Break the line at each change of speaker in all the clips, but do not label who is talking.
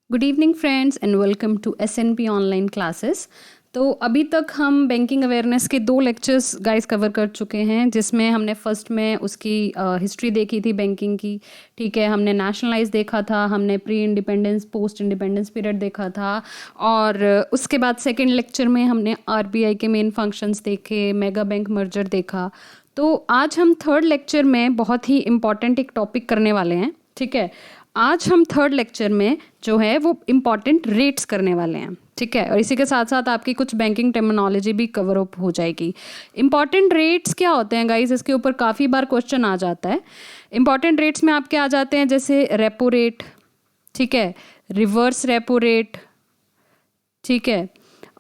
Good evening friends and welcome to SNP online classes. तो अभी तक हम बैंकिंग अवेयरनेस के 2 लेक्चर्स गाइस कवर कर चुके हैं, जिसमें हमने फर्स्ट में उसकी हिस्ट्री देखी थी बैंकिंग की। ठीक है, हमने नेशनलाइज देखा था, हमने pre independence post independence period देखा था, और उसके बाद सेकेंड लेक्चर में हमने आरबीआई के मेन फंक्शंस देखे, मेगा बैंक मर्जर देखा। तो आज हम थर्ड लेक्चर में बहुत ही इम्पॉर्टेंट एक टॉपिक करने वाले हैं। ठीक है, आज हम थर्ड लेक्चर में जो है वो इम्पॉर्टेंट रेट्स करने वाले हैं। ठीक है, और इसी के साथ साथ आपकी कुछ बैंकिंग टर्मिनोलॉजी भी कवर अप हो जाएगी। इम्पॉर्टेंट रेट्स क्या होते हैं गाइस, इसके ऊपर काफ़ी बार क्वेश्चन आ जाता है। इम्पॉर्टेंट रेट्स में आपके आ जाते हैं जैसे रेपो रेट, ठीक है, रिवर्स रेपो रेट, ठीक है,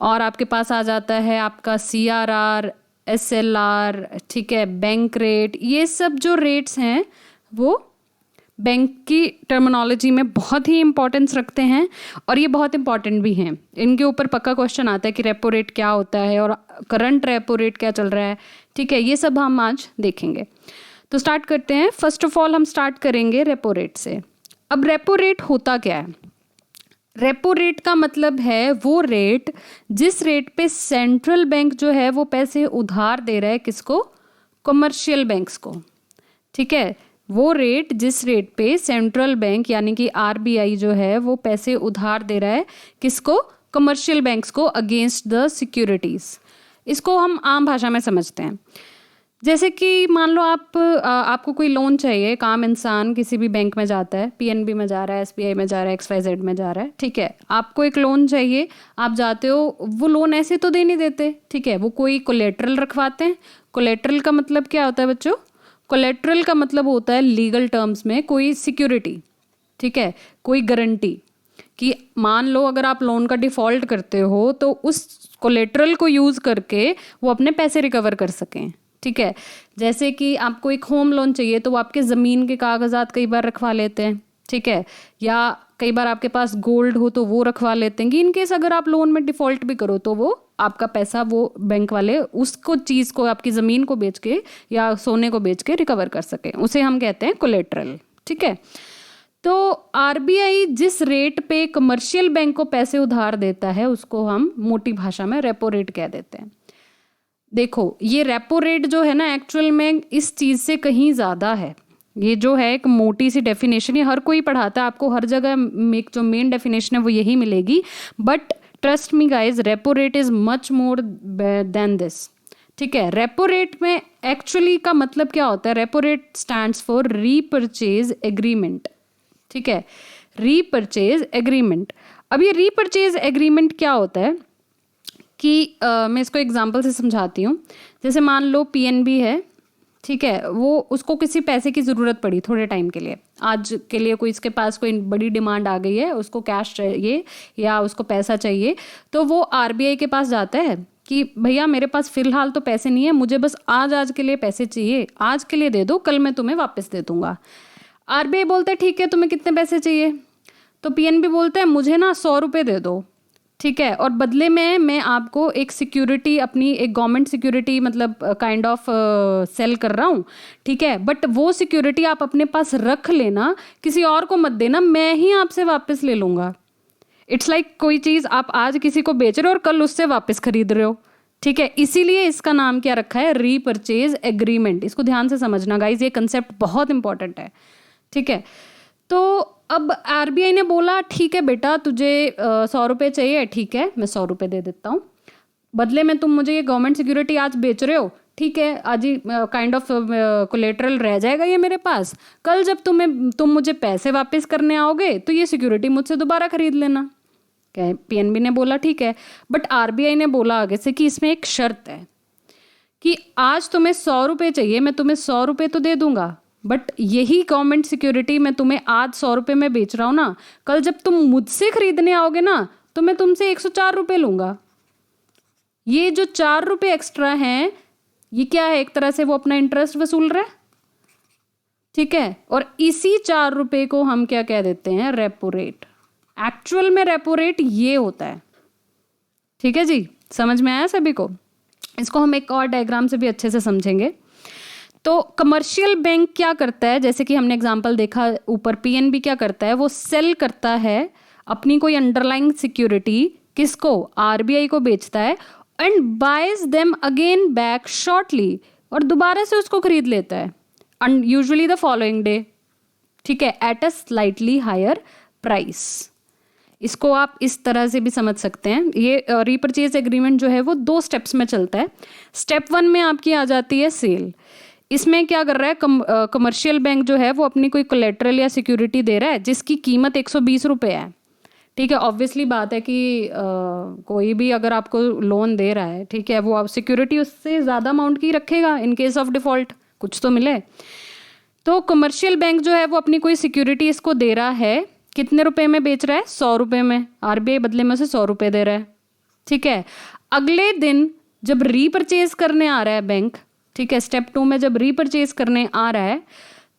और आपके पास आ जाता है आपका CRR, SLR, ठीक है, बैंक रेट। ये सब जो रेट्स हैं वो बैंक की टर्मिनोलॉजी में बहुत ही इंपॉर्टेंस रखते हैं, और ये बहुत इंपॉर्टेंट भी हैं। इनके ऊपर पक्का क्वेश्चन आता है कि रेपो रेट क्या होता है और करंट रेपो रेट क्या चल रहा है। ठीक है, ये सब हम आज देखेंगे। तो स्टार्ट करते हैं। फर्स्ट ऑफ ऑल हम स्टार्ट करेंगे रेपो रेट से। अब रेपो रेट होता क्या है? रेपो रेट का मतलब है वो रेट जिस रेट पे सेंट्रल बैंक जो है वो पैसे उधार दे रहा है किसको? कमर्शियल बैंक्स को। ठीक है, वो रेट जिस रेट पे सेंट्रल बैंक यानी कि आरबीआई जो है वो पैसे उधार दे रहा है किसको? कमर्शियल बैंक्स को अगेंस्ट द सिक्योरिटीज। इसको हम आम भाषा में समझते हैं। जैसे कि मान लो आपको कोई लोन चाहिए, एक आम इंसान किसी भी बैंक में जाता है, पीएनबी में जा रहा है, एसबीआई में जा रहा है, XYZ में जा रहा है। ठीक है, आपको एक लोन चाहिए, आप जाते हो, वो लोन ऐसे तो दे नहीं देते। ठीक है, वो कोई कोलेट्रल रखवाते हैं। कोलेट्रल का मतलब क्या होता है बच्चों? कोलेट्रल का मतलब होता है लीगल टर्म्स में कोई सिक्योरिटी। ठीक है, कोई गारंटी कि मान लो अगर आप लोन का डिफॉल्ट करते हो तो उस कोलेट्रल को यूज़ करके वो अपने पैसे रिकवर कर सकें। ठीक है, जैसे कि आपको एक होम लोन चाहिए तो वो आपके ज़मीन के कागजात कई बार रखवा लेते हैं। ठीक है, या कई बार आपके पास गोल्ड हो तो वो रखवा लेते हैं कि इनकेस अगर आप लोन में डिफ़ॉल्ट भी करो तो वो आपका पैसा वो बैंक वाले उसको चीज़ को, आपकी ज़मीन को बेच के या सोने को बेच के रिकवर कर सकें। उसे हम कहते हैं कोलेट्रल। ठीक है, तो आरबीआई जिस रेट पे कमर्शियल बैंक को पैसे उधार देता है उसको हम मोटी भाषा में रेपो रेट कह देते हैं। देखो, ये रेपो रेट जो है ना एक्चुअल में इस चीज़ से कहीं ज़्यादा है। ये जो है एक मोटी सी डेफिनेशन, ये हर कोई पढ़ाता है, आपको हर जगह एक जो मेन डेफिनेशन है वो यही मिलेगी। But trust me guys, repo rate is much more than this. ठीक है, रेपो रेट में एक्चुअली का मतलब क्या होता है? Repo rate stands for repurchase agreement. ठीक है, रीपरचेज एग्रीमेंट। अब ये रीपरचेज एग्रीमेंट क्या होता है कि मैं इसको एग्जांपल से समझाती हूँ। जैसे मान लो पीएनबी है, ठीक है, वो उसको किसी पैसे की ज़रूरत पड़ी थोड़े टाइम के लिए, आज के लिए कोई इसके पास कोई बड़ी डिमांड आ गई है, उसको कैश चाहिए या उसको पैसा चाहिए, तो वो आरबीआई के पास जाता है कि भैया मेरे पास फ़िलहाल तो पैसे नहीं है, मुझे बस आज के लिए पैसे चाहिए, आज के लिए दे दो, कल मैं तुम्हें वापस दे दूँगा। आरबीआई बोलता है ठीक है, तुम्हें कितने पैसे चाहिए? तो पीएनबी बोलता है मुझे ना 100 रुपये दे दो। ठीक है, और बदले में मैं आपको एक सिक्योरिटी, अपनी एक गवर्नमेंट सिक्योरिटी मतलब काइंड ऑफ सेल कर रहा हूँ। ठीक है, बट वो सिक्योरिटी आप अपने पास रख लेना, किसी और को मत देना, मैं ही आपसे वापस ले लूँगा। इट्स लाइक कोई चीज़ आप आज किसी को बेच रहे हो और कल उससे वापस खरीद रहे हो। ठीक है, इसीलिए इसका नाम क्या रखा है? Repurchase agreement. इसको ध्यान से समझना गाइज, ये कंसेप्ट बहुत इंपॉर्टेंट है। ठीक है, तो अब आरबीआई ने बोला ठीक है बेटा, तुझे 100 रुपये चाहिए, ठीक है मैं 100 रुपये दे देता हूँ, बदले में तुम मुझे ये गवर्नमेंट सिक्योरिटी आज बेच रहे हो, ठीक है, आज ही काइंड ऑफ कोलेट्रल रह जाएगा ये मेरे पास, कल जब तुम मुझे पैसे वापस करने आओगे तो ये सिक्योरिटी मुझसे दोबारा खरीद लेना। पीएनबी ने बोला ठीक है, बट आरबीआई ने बोला आगे से कि इसमें एक शर्त है कि आज तुम्हें 100 रुपये चाहिए, मैं तुम्हें 100 रुपये तो दे दूंगा, बट यही गवर्नमेंट सिक्योरिटी मैं तुम्हें आज 100 रुपये में बेच रहा हूँ ना, कल जब तुम मुझसे खरीदने आओगे ना तो मैं तुमसे 104 रुपये लूँगा। ये जो 4 रुपये एक्स्ट्रा हैं ये क्या है? एक तरह से वो अपना इंटरेस्ट वसूल रहा है। ठीक है, और इसी 4 रुपये को हम क्या कह देते हैं? Repo rate. एक्चुअल में रेपो रेट ये होता है। ठीक है जी, समझ में आया सभी को? इसको हम एक और डायग्राम से भी अच्छे से समझेंगे। तो कमर्शियल बैंक क्या करता है, जैसे कि हमने एग्जांपल देखा ऊपर, पीएनबी क्या करता है? वो सेल करता है अपनी कोई अंडरलाइंग सिक्योरिटी किसको, आरबीआई को बेचता है and buys them again back shortly, और दोबारा से उसको खरीद लेता है यूजुअली द फॉलोइंग डे, ठीक है, at a slightly higher price. इसको आप इस तरह से भी समझ सकते हैं। ये रीपरचेज एग्रीमेंट जो है वो 2 स्टेप्स में चलता है। स्टेप 1 में आपकी आ जाती है सेल। इसमें क्या कर रहा है, कमर्शियल बैंक जो है वो अपनी कोई कोलेटरल या सिक्योरिटी दे रहा है जिसकी कीमत 120 रुपये है, ठीक है। ऑब्वियसली बात है कि कोई भी अगर आपको लोन दे रहा है, ठीक है, वो आप सिक्योरिटी उससे ज़्यादा अमाउंट की रखेगा इन केस ऑफ डिफ़ॉल्ट, कुछ तो मिले। तो कमर्शियल बैंक जो है वो अपनी कोई सिक्योरिटी इसको दे रहा है, कितने रुपए में बेच रहा है, 100 रुपये में। आरबीआई बदले में उसे 100 रुपये दे रहा है, ठीक है। अगले दिन जब रीपरचेज करने आ रहा है बैंक, ठीक है, स्टेप 2 में जब रीपरचेज करने आ रहा है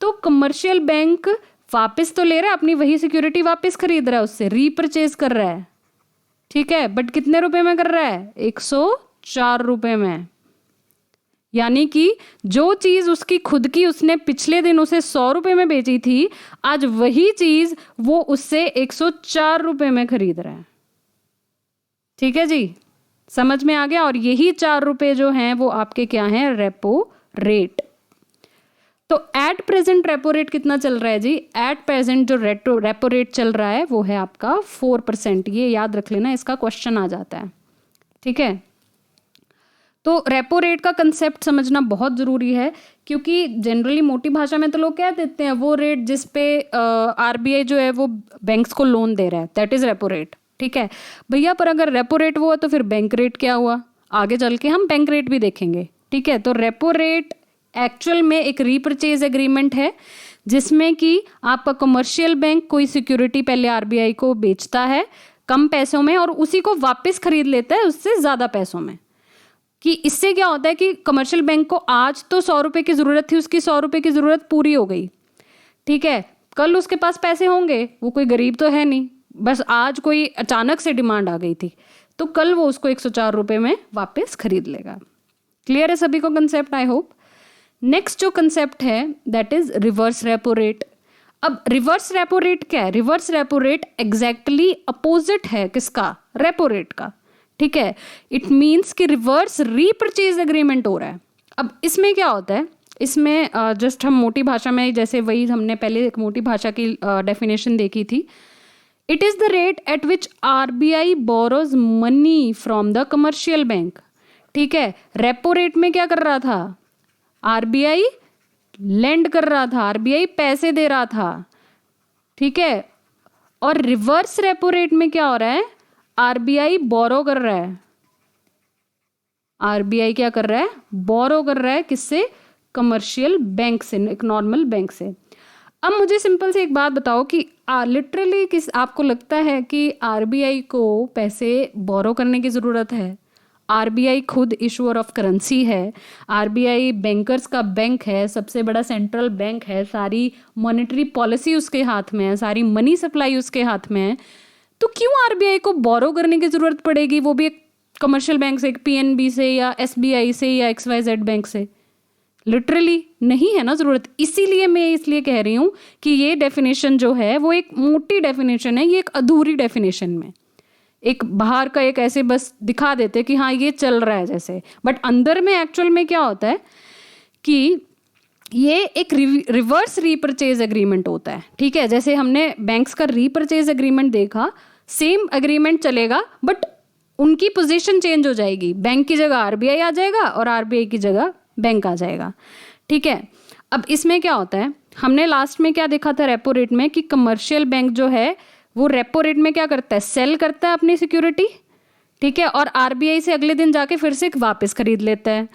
तो कमर्शियल बैंक वापस तो ले रहा है, अपनी वही सिक्योरिटी वापस खरीद रहा है, उससे रीपरचेज कर रहा है, ठीक है, बट कितने रुपए में कर रहा है, 104 रुपये में। यानी कि जो चीज उसकी खुद की उसने पिछले दिन उसे 100 रुपये में बेची थी, आज वही चीज वो उससे 104 रुपये में खरीद रहा है, ठीक है जी, समझ में आ गया। और यही 4 रुपये जो हैं वो आपके क्या हैं, रेपो रेट। तो एट प्रेजेंट रेपो रेट कितना चल रहा है जी, एट प्रेजेंट जो रेपो रेट चल रहा है वो है आपका 4%। ये याद रख लेना, इसका क्वेश्चन आ जाता है, ठीक है। तो रेपो रेट का कंसेप्ट समझना बहुत ज़रूरी है, क्योंकि जनरली मोटी भाषा में तो लोग कह देते हैं वो रेट जिस पे आरबीआई जो है वो बैंक्स को लोन दे रहा है, दैट इज़ रेपो रेट, ठीक है भैया। पर अगर रेपो रेट वो है तो फिर बैंक रेट क्या हुआ, आगे चल के हम बैंक रेट भी देखेंगे, ठीक है। तो रेपो रेट एक्चुअल में एक रीपरचेज एग्रीमेंट है जिसमें कि आपका कमर्शियल बैंक कोई सिक्योरिटी पहले आरबीआई को बेचता है कम पैसों में और उसी को वापस खरीद लेता है उससे ज़्यादा पैसों में। कि इससे क्या होता है कि कमर्शियल बैंक को आज तो 100 रुपये की ज़रूरत थी, उसकी 100 रुपये की ज़रूरत पूरी हो गई, ठीक है। कल उसके पास पैसे होंगे, वो कोई गरीब तो है नहीं, बस आज कोई अचानक से डिमांड आ गई थी तो कल वो उसको 104 रुपये में वापस खरीद लेगा। क्लियर है सभी को कंसेप्ट, आई होप। नेक्स्ट जो कंसेप्ट है that is reverse repo rate. अब रिवर्स रेपो रेट क्या है, reverse repo rate exactly opposite है किसका, रेपो रेट का, ठीक है। इट मीन्स कि रिवर्स रीपरचेज एग्रीमेंट हो रहा है। अब इसमें क्या होता है, इसमें जस्ट हम मोटी भाषा में, जैसे वही हमने पहले एक मोटी भाषा की डेफिनेशन देखी थी, it is the rate at which RBI borrows money from the commercial bank, ठीक है। रेपो रेट में क्या कर रहा था, आरबीआई लेंड कर रहा था, आरबीआई पैसे दे रहा था, ठीक है। और रिवर्स रेपो रेट में क्या हो रहा है, आरबीआई बोरो कर रहा है, आरबीआई क्या कर रहा है, बोरो कर रहा है, किससे, कमर्शियल बैंक से, एक नॉर्मल बैंक से। अब मुझे सिंपल से एक बात बताओ कि लिटरली किस आपको लगता है कि आरबीआई को पैसे बोरो करने की ज़रूरत है? आरबीआई खुद इशूअर ऑफ करेंसी है, आरबीआई बैंकर्स का बैंक है, सबसे बड़ा सेंट्रल बैंक है, सारी मॉनेटरी पॉलिसी उसके हाथ में है, सारी मनी सप्लाई उसके हाथ में है, तो क्यों आरबीआई को बोरो करने की ज़रूरत पड़ेगी, वो भी एक कमर्शियल बैंक से, एक पीएनबी से या एसबीआई से या XYZ बैंक से? लिटरली नहीं है ना ज़रूरत। इसीलिए मैं इसलिए कह रही हूँ कि ये डेफिनेशन जो है वो एक मोटी डेफिनेशन है, ये एक अधूरी डेफिनेशन में एक बाहर का एक ऐसे बस दिखा देते कि हाँ ये चल रहा है जैसे, बट अंदर में एक्चुअल में क्या होता है कि ये एक रिवर्स रीपरचेज एग्रीमेंट होता है, ठीक है। जैसे हमने बैंक्स का रीपरचेज एग्रीमेंट देखा, सेम एग्रीमेंट चलेगा बट उनकी पोजीशन चेंज हो जाएगी, बैंक की जगह आरबीआई आ जाएगा और आरबीआई की जगह बैंक आ जाएगा, ठीक है। अब इसमें क्या होता है, हमने लास्ट में क्या देखा था रेपो रेट में कि कमर्शियल बैंक जो है वो रेपो रेट में क्या करता है, सेल करता है अपनी सिक्योरिटी, ठीक है, और आरबीआई से अगले दिन जाके फिर से वापस खरीद लेता है।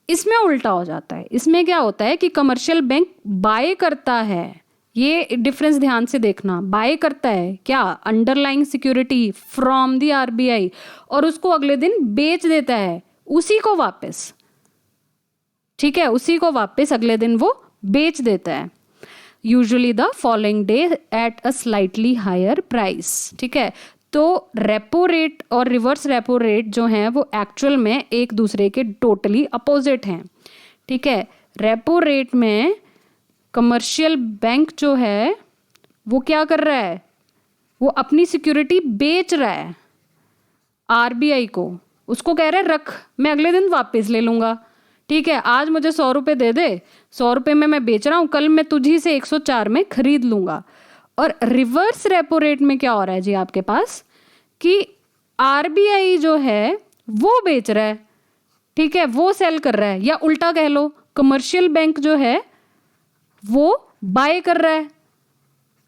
इसमें उल्टा हो जाता है, इसमें क्या होता है कि कमर्शियल बैंक बाय करता है, ये डिफरेंस ध्यान से देखना, बाय करता है क्या, underlying security from the RBI, और उसको अगले दिन बेच देता है उसी को वापस, ठीक है, उसी को वापस अगले दिन वो बेच देता है, usually the following day at a slightly higher price, ठीक है। तो रेपो रेट और रिवर्स रेपो रेट जो हैं वो एक्चुअल में एक दूसरे के टोटली अपोजिट हैं, ठीक है। रेपो रेट में कमर्शियल बैंक जो है वो क्या कर रहा है, वो अपनी सिक्योरिटी बेच रहा है आरबीआई को, उसको कह रहा है रख, मैं अगले दिन वापस ले लूँगा, ठीक है, आज मुझे 100 रुपये दे दे, 100 रुपये में मैं बेच रहा हूँ, कल मैं तुझी से 104 में खरीद लूँगा। और रिवर्स रेपो रेट में क्या हो रहा है जी आपके पास कि आरबीआई जो है वो बेच रहा है, ठीक है, वो सेल कर रहा है, या उल्टा कह लो कमर्शियल बैंक जो है वो बाय कर रहा है,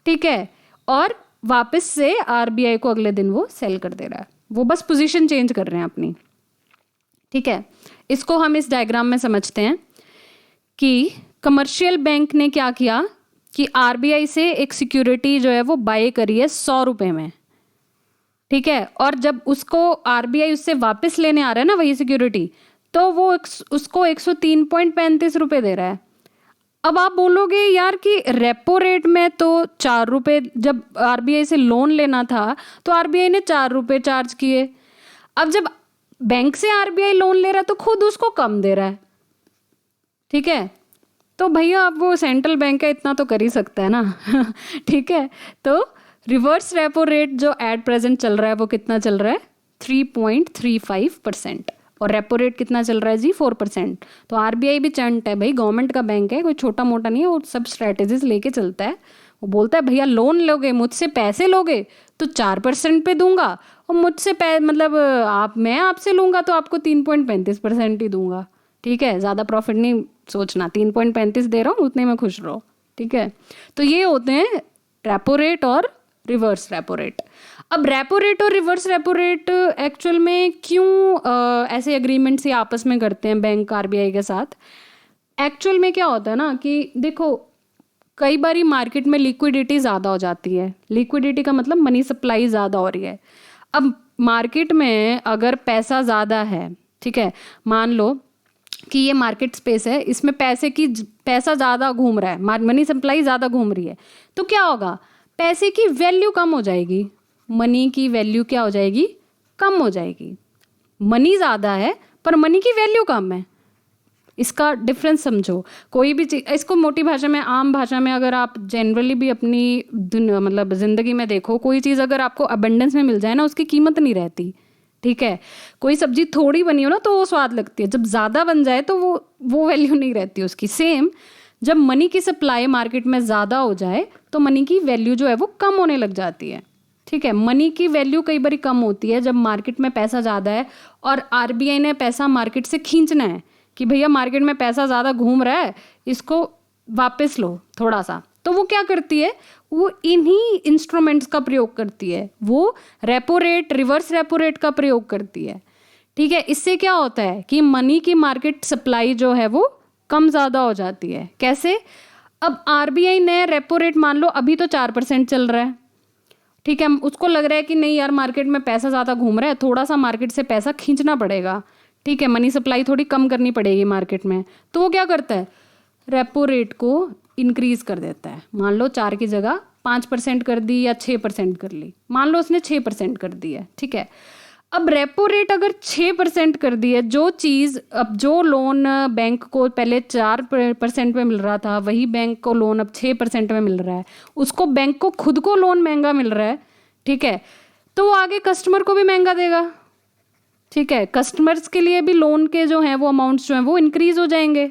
ठीक है, और वापस से आरबीआई को अगले दिन वो सेल कर दे रहा है, वो बस पोजीशन चेंज कर रहे हैं अपनी, ठीक है। इसको हम इस डायग्राम में समझते हैं कि कमर्शियल बैंक ने क्या किया कि आरबीआई से एक सिक्योरिटी जो है वो बाय करी है 100 रुपये में, ठीक है, और जब उसको आरबीआई उससे वापस लेने आ रहा है ना वही सिक्योरिटी, तो वो उसको 103.35 रुपये दे रहा है। अब आप बोलोगे यार कि रेपो रेट में तो 4 रुपये, जब आरबीआई से लोन लेना था तो आरबीआई ने 4 रुपये चार्ज किए, अब जब बैंक से आरबीआई लोन ले रहा है तो खुद उसको कम दे रहा है, ठीक है। तो भैया अब वो सेंट्रल बैंक है, इतना तो कर ही सकता है ना ठीक है। तो रिवर्स रेपो रेट जो एट प्रेजेंट चल रहा है वो कितना चल रहा है 3.35%, और रेपो रेट कितना चल रहा है जी 4%। तो आरबीआई भी चंट है भाई, गवर्नमेंट का बैंक है, कोई छोटा मोटा नहीं है, वो सब स्ट्रैटेजीज लेके चलता है। वो बोलता है भैया लोन लोगे, मुझसे पैसे लोगे तो 4% पे दूंगा, और मुझसे मतलब मैं आपसे लूँगा तो आपको 3.35% ही दूंगा, ठीक है, ज़्यादा प्रॉफिट नहीं सोचना, 3.35 दे रहा हूँ उतने में खुश रहो, ठीक है। तो ये होते हैं रेपो रेट और रिवर्स रेपो रेट। अब रेपो रेट और रिवर्स रेपो रेट एक्चुअल में क्यों ऐसे एग्रीमेंट से आपस में करते हैं बैंक आरबीआई के साथ? एक्चुअल में क्या होता है ना कि देखो कई बारी मार्केट में लिक्विडिटी ज़्यादा हो जाती है, लिक्विडिटी का मतलब मनी सप्लाई ज़्यादा हो रही है। अब मार्केट में अगर पैसा ज़्यादा है, ठीक है, मान लो कि ये मार्केट स्पेस है, इसमें पैसा ज़्यादा घूम रहा है, मनी सप्लाई ज़्यादा घूम रही है, तो क्या होगा, पैसे की वैल्यू कम हो जाएगी, मनी की वैल्यू क्या हो जाएगी, कम हो जाएगी। मनी ज़्यादा है पर मनी की वैल्यू कम है, इसका डिफरेंस समझो। कोई भी चीज़, इसको मोटी भाषा में, आम भाषा में अगर आप जनरली भी अपनी मतलब ज़िंदगी में देखो, कोई चीज़ अगर आपको अबंडेंस में मिल जाए ना उसकी कीमत नहीं रहती, ठीक है। कोई सब्जी थोड़ी बनी हो ना तो वो स्वाद लगती है, जब ज़्यादा बन जाए तो वो वैल्यू नहीं रहती उसकी। सेम जब मनी की सप्लाई मार्केट में ज़्यादा हो जाए तो मनी की वैल्यू जो है वो कम होने लग जाती है, ठीक है। मनी की वैल्यू कई बार कम होती है जब मार्केट में पैसा ज़्यादा है और आरबीआई ने पैसा मार्केट से खींचना है कि भैया मार्केट में पैसा ज़्यादा घूम रहा है, इसको वापस लो थोड़ा सा, तो वो क्या करती है, वो इन्हीं इंस्ट्रूमेंट्स का प्रयोग करती है, वो repo rate, reverse repo rate का प्रयोग करती है, ठीक है। इससे क्या होता है कि मनी की मार्केट सप्लाई जो है वो कम ज़्यादा हो जाती है। कैसे? अब आरबीआई ने रेपो रेट मान लो अभी तो 4% चल रहा है, ठीक है, उसको लग रहा है कि नहीं यार मार्केट में पैसा ज़्यादा घूम रहा है, थोड़ा सा मार्केट से पैसा खींचना पड़ेगा, ठीक है, मनी सप्लाई थोड़ी कम करनी पड़ेगी मार्केट में, तो वो क्या करता है, रेपो रेट को इंक्रीज़ कर देता है। मान लो 4 की जगह 5% कर दी या 6% कर ली, मान लो उसने 6% कर दी है, ठीक है। अब रेपो रेट अगर 6% कर दी है, जो चीज़, अब जो लोन बैंक को पहले 4% में मिल रहा था वही बैंक को लोन अब 6% में मिल रहा है, उसको बैंक को खुद को लोन महंगा मिल रहा है, ठीक है, तो वो आगे कस्टमर को भी महंगा देगा, ठीक है। कस्टमर्स के लिए भी लोन के जो हैं वो अमाउंट्स जो हैं वो इंक्रीज़ हो जाएंगे।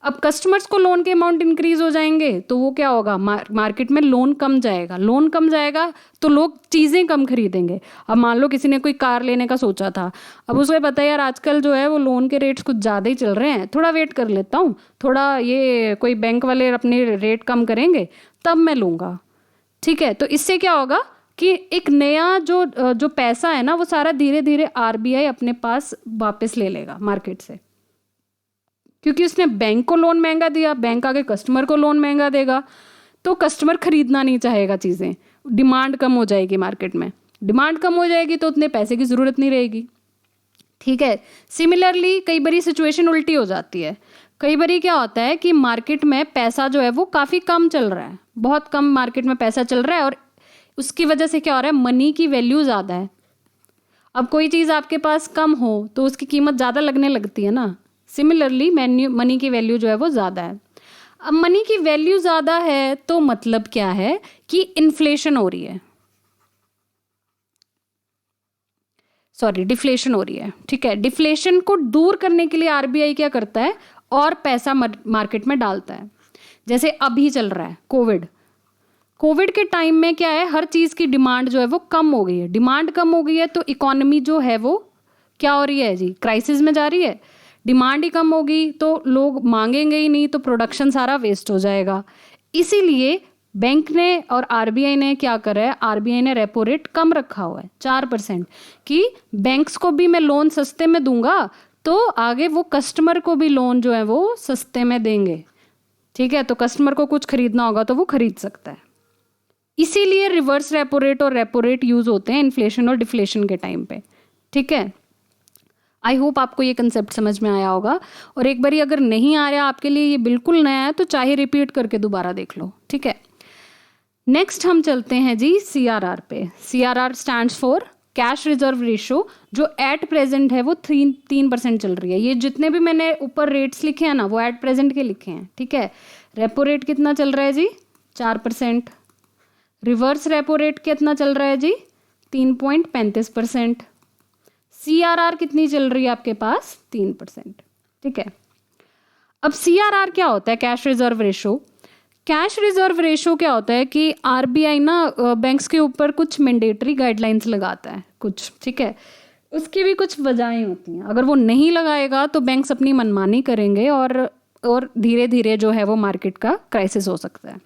अब कस्टमर्स को लोन के अमाउंट इंक्रीज हो जाएंगे तो वो क्या होगा, मार्केट में लोन कम जाएगा, लोन कम जाएगा तो लोग चीज़ें कम खरीदेंगे। अब मान लो किसी ने कोई कार लेने का सोचा था, अब उसे पता है यार आजकल जो है वो लोन के रेट्स कुछ ज़्यादा ही चल रहे हैं, थोड़ा वेट कर लेता हूँ, थोड़ा ये कोई बैंक वाले अपने रेट कम करेंगे तब मैं लूँगा, ठीक है। तो इससे क्या होगा कि एक नया जो पैसा है ना वो सारा धीरे धीरे आरबीआई अपने पास वापस ले लेगा मार्केट से, क्योंकि उसने बैंक को लोन महंगा दिया, बैंक आगे कस्टमर को लोन महंगा देगा, तो कस्टमर खरीदना नहीं चाहेगा चीज़ें, डिमांड कम हो जाएगी मार्केट में, डिमांड कम हो जाएगी तो उतने पैसे की ज़रूरत नहीं रहेगी, ठीक है। सिमिलरली कई बारी सिचुएशन उल्टी हो जाती है, कई बारी क्या होता है कि मार्केट में पैसा जो है वो काफ़ी कम चल रहा है, बहुत कम मार्केट में पैसा चल रहा है और उसकी वजह से क्या हो रहा है, मनी की वैल्यू ज़्यादा है। अब कोई चीज़ आपके पास कम हो तो उसकी कीमत ज़्यादा लगने लगती है ना, सिमिलरली मनी की वैल्यू जो है वो ज़्यादा है। अब मनी की वैल्यू ज़्यादा है तो मतलब क्या है कि इन्फ्लेशन हो रही है, सॉरी डिफ्लेशन हो रही है, ठीक है। डिफ्लेशन को दूर करने के लिए आरबीआई क्या करता है, और पैसा मार्केट में डालता है। जैसे अभी चल रहा है कोविड के टाइम में क्या है, हर चीज़ की डिमांड जो है वो कम हो गई है। डिमांड कम हो गई है तो इकोनॉमी जो है वो क्या हो रही है जी, क्राइसिस में जा रही है। डिमांड ही कम होगी तो लोग मांगेंगे ही नहीं, तो प्रोडक्शन सारा वेस्ट हो जाएगा। इसीलिए बैंक ने और आरबीआई ने क्या करा है, आरबीआई ने रेपो रेट कम रखा हुआ है 4%, कि बैंक्स को भी मैं लोन सस्ते में दूंगा तो आगे वो कस्टमर को भी लोन जो है वो सस्ते में देंगे, ठीक है। तो कस्टमर को कुछ खरीदना होगा तो वो खरीद सकता है। इसीलिए रिवर्स रेपो रेट और रेपो रेट यूज होते हैं इन्फ्लेशन और डिफ्लेशन के टाइम पे, ठीक है। आई होप आपको ये कंसेप्ट समझ में आया होगा। और एक बारी अगर नहीं आ रहा आपके लिए, ये बिल्कुल नया है, तो चाहे रिपीट करके दोबारा देख लो, ठीक है। नेक्स्ट हम चलते हैं जी सीआरआर पे। CRR stands for cash reserve ratio, जो एट प्रेजेंट है वो 3% चल रही है। ये जितने भी मैंने ऊपर रेट्स लिखे हैं ना, वो एट प्रेजेंट के लिखे हैं, ठीक है। रेपो रेट कितना चल रहा है जी, 4%। रिवर्स रेपो रेट कितना चल रहा है जी, 3.35%। सीआरआर कितनी चल रही है आपके पास, 3%, ठीक है। अब सीआरआर क्या होता है, cash reserve ratio. Cash reserve ratio क्या होता है कि आरबीआई ना बैंक्स के ऊपर कुछ मैंडेटरी गाइडलाइंस लगाता है कुछ, ठीक है। उसकी भी कुछ वजहें होती हैं। अगर वो नहीं लगाएगा तो बैंक्स अपनी मनमानी करेंगे और धीरे धीरे जो है वो मार्केट का क्राइसिस हो सकता है।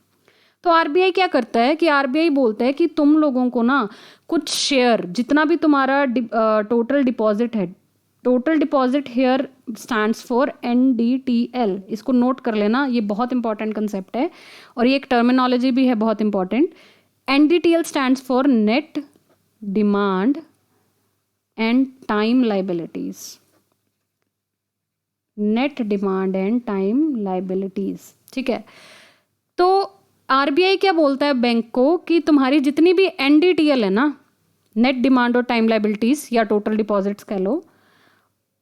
तो आरबीआई क्या करता है कि आरबीआई बोलता है कि तुम लोगों को ना कुछ शेयर, जितना भी तुम्हारा टोटल डिपॉजिट है, total deposit here stands for NDTL, इसको नोट कर लेना, ये बहुत इंपॉर्टेंट कंसेप्ट है और ये एक टर्मिनोलॉजी भी है बहुत important. NDTL stands for net demand and time liabilities. Net demand and time liabilities, ठीक है। तो आरबीआई क्या बोलता है बैंक को कि तुम्हारी जितनी भी NDTL है ना, नेट डिमांड और टाइम लाइबिलिटीज या टोटल डिपॉजिट्स कह लो,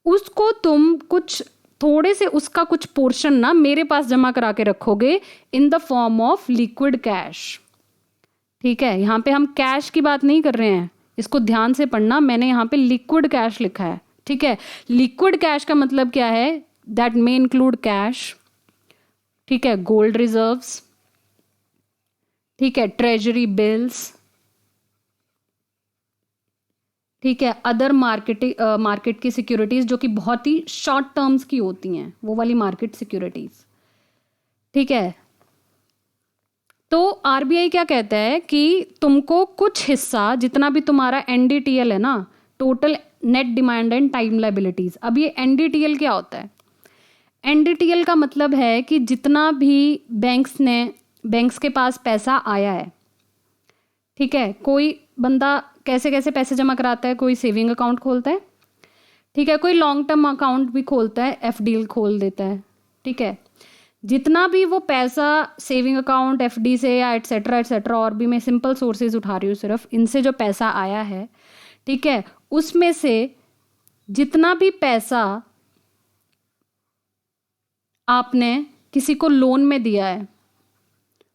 उसको तुम कुछ थोड़े से उसका कुछ पोर्शन ना मेरे पास जमा करा के रखोगे इन the form of liquid cash, ठीक है। यहाँ पे हम कैश की बात नहीं कर रहे हैं, इसको ध्यान से पढ़ना, मैंने यहाँ पे लिक्विड कैश लिखा है, ठीक है। लिक्विड कैश का मतलब क्या है, दैट मे इंक्लूड कैश, ठीक है, गोल्ड रिजर्व्स, ठीक है, ट्रेजरी बिल्स, ठीक है, अदर मार्केट की सिक्योरिटीज जो कि बहुत ही शॉर्ट टर्म्स की होती हैं, वो वाली मार्केट सिक्योरिटीज, ठीक है। तो आरबीआई क्या कहता है कि तुमको कुछ हिस्सा, जितना भी तुम्हारा NDTL है ना, total net demand and time liabilities. अब ये NDTL क्या होता है, NDTL का मतलब है कि जितना भी बैंक्स के पास पैसा आया है, ठीक है। कोई बंदा कैसे कैसे पैसे जमा कराता है, कोई सेविंग अकाउंट खोलता है, ठीक है, कोई लॉन्ग टर्म अकाउंट भी खोलता है, FD खोल देता है, ठीक है। जितना भी वो पैसा सेविंग अकाउंट, FD से या एटसेट्रा एटसेट्रा, और भी मैं सिंपल सोर्सेज उठा रही हूँ सिर्फ, इनसे जो पैसा आया है, ठीक है, उसमें से जितना भी पैसा आपने किसी को लोन में दिया है,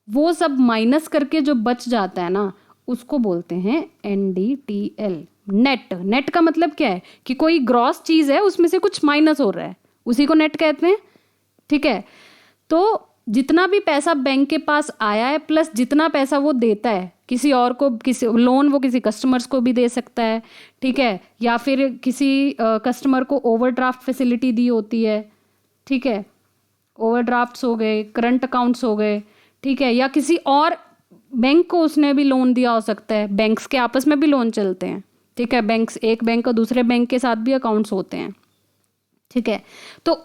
वो सब माइनस करके जो बच जाता है ना, उसको बोलते हैं NDTL। नेट का मतलब क्या है कि कोई ग्रॉस चीज है, उसमें से कुछ माइनस हो रहा है, उसी को नेट कहते हैं, ठीक है। तो जितना भी पैसा बैंक के पास आया है प्लस जितना पैसा वो देता है किसी और को, किसी लोन वो किसी कस्टमर्स को भी दे सकता है, ठीक है, या फिर किसी कस्टमर को ओवरड्राफ्ट फैसिलिटी दी होती है, ठीक है, ओवरड्राफ्ट्स हो गए, करंट अकाउंट्स हो गए, ठीक है, या किसी और बैंक को उसने भी लोन दिया हो सकता है। बैंक्स के आपस में भी लोन चलते हैं, ठीक है, बैंक्स, एक बैंक का दूसरे बैंक के साथ भी अकाउंट्स होते हैं, ठीक है। तो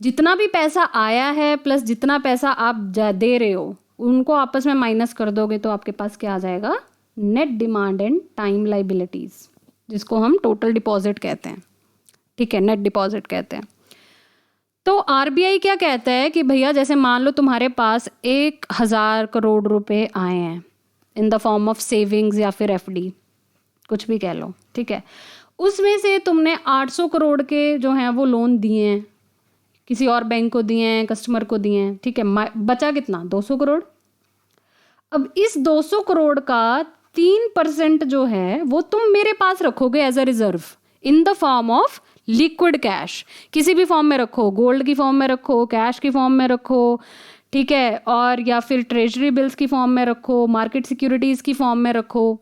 जितना भी पैसा आया है प्लस जितना पैसा आप दे रहे हो, उनको आपस में माइनस कर दोगे तो आपके पास क्या आ जाएगा, net demand and time liabilities, जिसको हम टोटल डिपॉजिट कहते हैं, ठीक है, नेट डिपॉजिट कहते हैं। तो आरबीआई क्या कहता है कि भैया जैसे मान लो तुम्हारे पास 1000 करोड़ रुपए आए हैं इन द फॉर्म ऑफ सेविंग्स या फिर FD, कुछ भी कह लो, ठीक है, उसमें से तुमने 800 करोड़ के जो हैं वो लोन दिए हैं, किसी और बैंक को दिए हैं, कस्टमर को दिए हैं, ठीक है, बचा कितना, 200 करोड़। अब इस 200 करोड़ का 3% जो है वो तुम मेरे पास रखोगे as a reserve, in the form of liquid cash. किसी भी फॉर्म में रखो, गोल्ड की फॉर्म में रखो, कैश की फॉर्म में रखो, ठीक है, और या फिर ट्रेजरी बिल्स की फॉर्म में रखो, मार्केट सिक्योरिटीज की फॉर्म में रखो।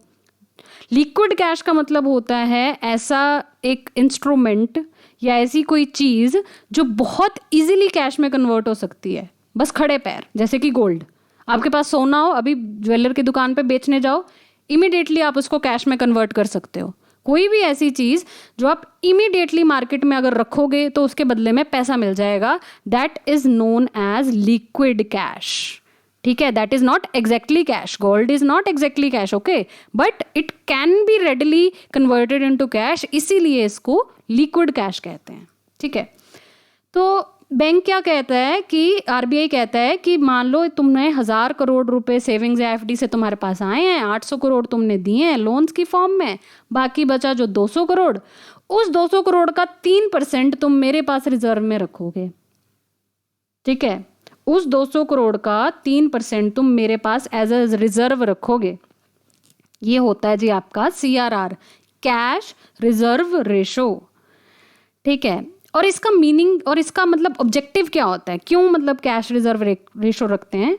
लिक्विड कैश का मतलब होता है ऐसा एक इंस्ट्रूमेंट या ऐसी कोई चीज़ जो बहुत इजीली कैश में कन्वर्ट हो सकती है, बस खड़े पैर। जैसे कि गोल्ड, आपके पास सोना हो, अभी ज्वेलर की दुकान पे बेचने जाओ, इमीडिएटली आप उसको कैश में कन्वर्ट कर सकते हो। कोई भी ऐसी चीज़ जो आप इमीडिएटली मार्केट में अगर रखोगे तो उसके बदले में पैसा मिल जाएगा, that is known as liquid cash. ठीक है, that is not exactly cash, gold is not exactly cash, okay, but it can be readily converted into cash, इसीलिए इसको लिक्विड कैश कहते हैं। ठीक है, तो बैंक क्या कहता है कि आरबीआई कहता है कि मान लो तुमने 1000 करोड़ रुपए सेविंग्स या एफडी से तुम्हारे पास आए हैं, 800 करोड़ तुमने दिए हैं लोन्स की फॉर्म में, बाकी बचा जो 200 करोड़, उस 200 करोड़ का 3% तुम मेरे पास रिजर्व में रखोगे। ठीक है, उस 200 करोड़ का 3% तुम मेरे पास एज अ रिजर्व रखोगे। ये होता है जी आपका CRR, कैश रिजर्व रेशो। ठीक है, और इसका मीनिंग और इसका मतलब ऑब्जेक्टिव क्या होता है, क्यों मतलब कैश रिजर्व रेशो रखते हैं?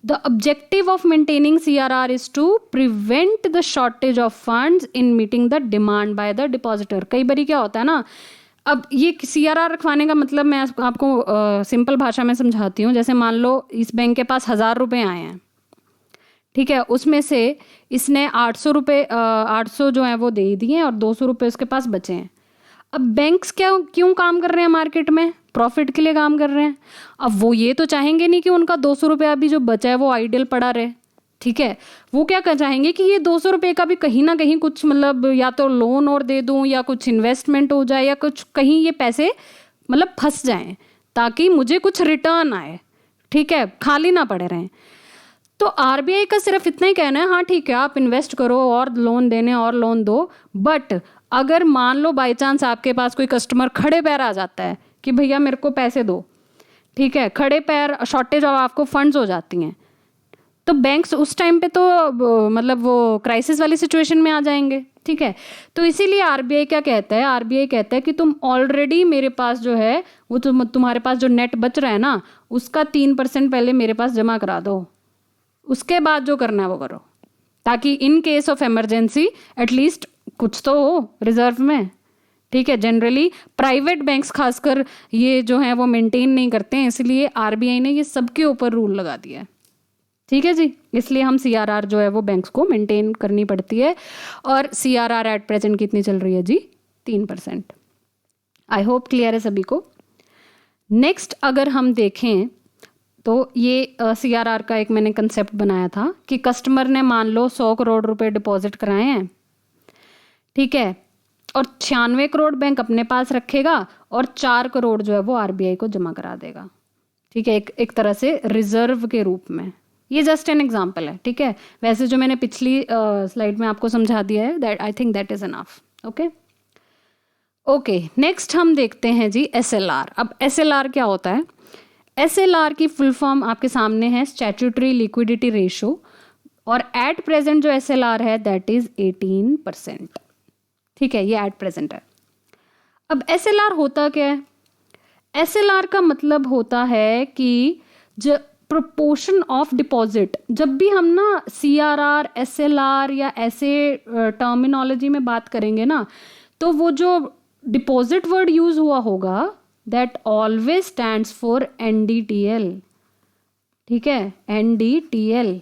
The objective of maintaining CRR is to prevent the shortage of funds in meeting the demand by the depositor. कई बार क्या होता है ना, अब ये CRR रखवाने का मतलब मैं आपको सिंपल भाषा में समझाती हूँ। जैसे मान लो इस बैंक के पास 1000 रुपये आए हैं, ठीक है, उसमें से इसने 800 रुपये 800 जो है वो दे दिए और 200 रुपये उसके पास बचे हैं। अब बैंक्स क्यों काम कर रहे हैं मार्केट में? प्रॉफिट के लिए काम कर रहे हैं। अब वो ये तो चाहेंगे नहीं कि उनका 200 रुपया अभी जो बचा है वो आइडियल पड़ा रहे। ठीक है, वो क्या कर चाहेंगे कि ये 200 रुपये का भी कहीं ना कहीं कुछ मतलब या तो लोन और दे दूं या कुछ इन्वेस्टमेंट हो जाए या कुछ कहीं ये पैसे मतलब फंस जाएं ताकि मुझे कुछ रिटर्न आए। ठीक है, खाली ना पड़े रहें। तो आरबीआई का सिर्फ इतना ही कहना है, हाँ ठीक है आप इन्वेस्ट करो और लोन देने और लोन दो, बट अगर मान लो बाई चांस आपके पास कोई कस्टमर खड़े पैर आ जाता है कि भैया मेरे को पैसे दो, ठीक है, खड़े पैर शॉर्टेज ऑफ आपको फंड्स हो जाती हैं, तो बैंक्स उस टाइम पे तो मतलब वो क्राइसिस वाली सिचुएशन में आ जाएंगे। ठीक है, तो इसीलिए आरबीआई क्या कहता है, आरबीआई कहता है कि तुम ऑलरेडी मेरे पास जो है वो तुम्हारे पास जो नेट बच रहा है ना, उसका 3% पहले मेरे पास जमा करा दो, उसके बाद जो करना है वो करो, ताकि in case of emergency at least कुछ तो हो रिजर्व में। ठीक है, जनरली प्राइवेट बैंक्स खासकर ये जो है वो मेंटेन नहीं करते हैं, इसलिए आरबीआई ने ये सबके ऊपर रूल लगा दिया है। ठीक है जी, इसलिए हम CRR जो है वो बैंक्स को मेंटेन करनी पड़ती है। और CRR एट प्रेजेंट कितनी चल रही है जी? 3%। आई होप क्लियर है सभी को। नेक्स्ट अगर हम देखें तो ये CRR का एक मैंने कंसेप्ट बनाया था कि कस्टमर ने मान लो 100 करोड़ रुपए डिपॉजिट कराए हैं, ठीक है, और 96 करोड़ बैंक अपने पास रखेगा और 4 करोड़ जो है वो आरबीआई को जमा करा देगा। ठीक है, एक तरह से रिजर्व के रूप में। ये जस्ट एन एग्जाम्पल है। ठीक है, वैसे जो मैंने पिछली स्लाइड में आपको समझा दिया है, that I think that is enough. Okay, next हम देखते हैं जी SLR। अब SLR क्या होता है? SLR की फुल फॉर्म आपके सामने है, स्टैट्यूटरी लिक्विडिटी रेशो, और एट प्रेजेंट जो SLR है दैट इज 18%। ठीक है, ये एट प्रेजेंट है। अब SLR होता क्या है? SLR का मतलब होता है कि जो प्रोपोर्शन ऑफ डिपॉजिट, जब भी हम ना CRR SLR या ऐसे टर्मिनोलॉजी में बात करेंगे ना, तो वो जो डिपॉजिट वर्ड यूज हुआ होगा that always stands for NDTL। ठीक है, NDTL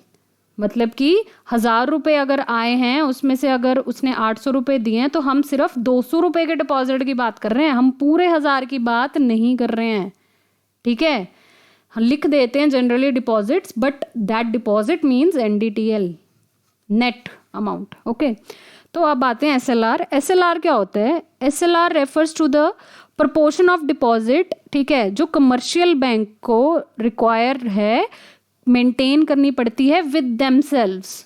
मतलब कि 1000 रुपये अगर आए हैं उसमें से अगर उसने 800 रुपये दिए हैं तो हम सिर्फ 200 रुपये के डिपॉजिट की बात कर रहे हैं, हम पूरे 1000 की बात नहीं कर रहे हैं। ठीक है, हम लिख देते हैं generally deposits, but that deposit means NDTL, net amount. Okay, तो अब आते हैं SLR। SLR क्या होता है? SLR refers to the proportion of deposit, ठीक है, जो कमर्शियल बैंक को रिक्वायर है, मेंटेन करनी पड़ती है with themselves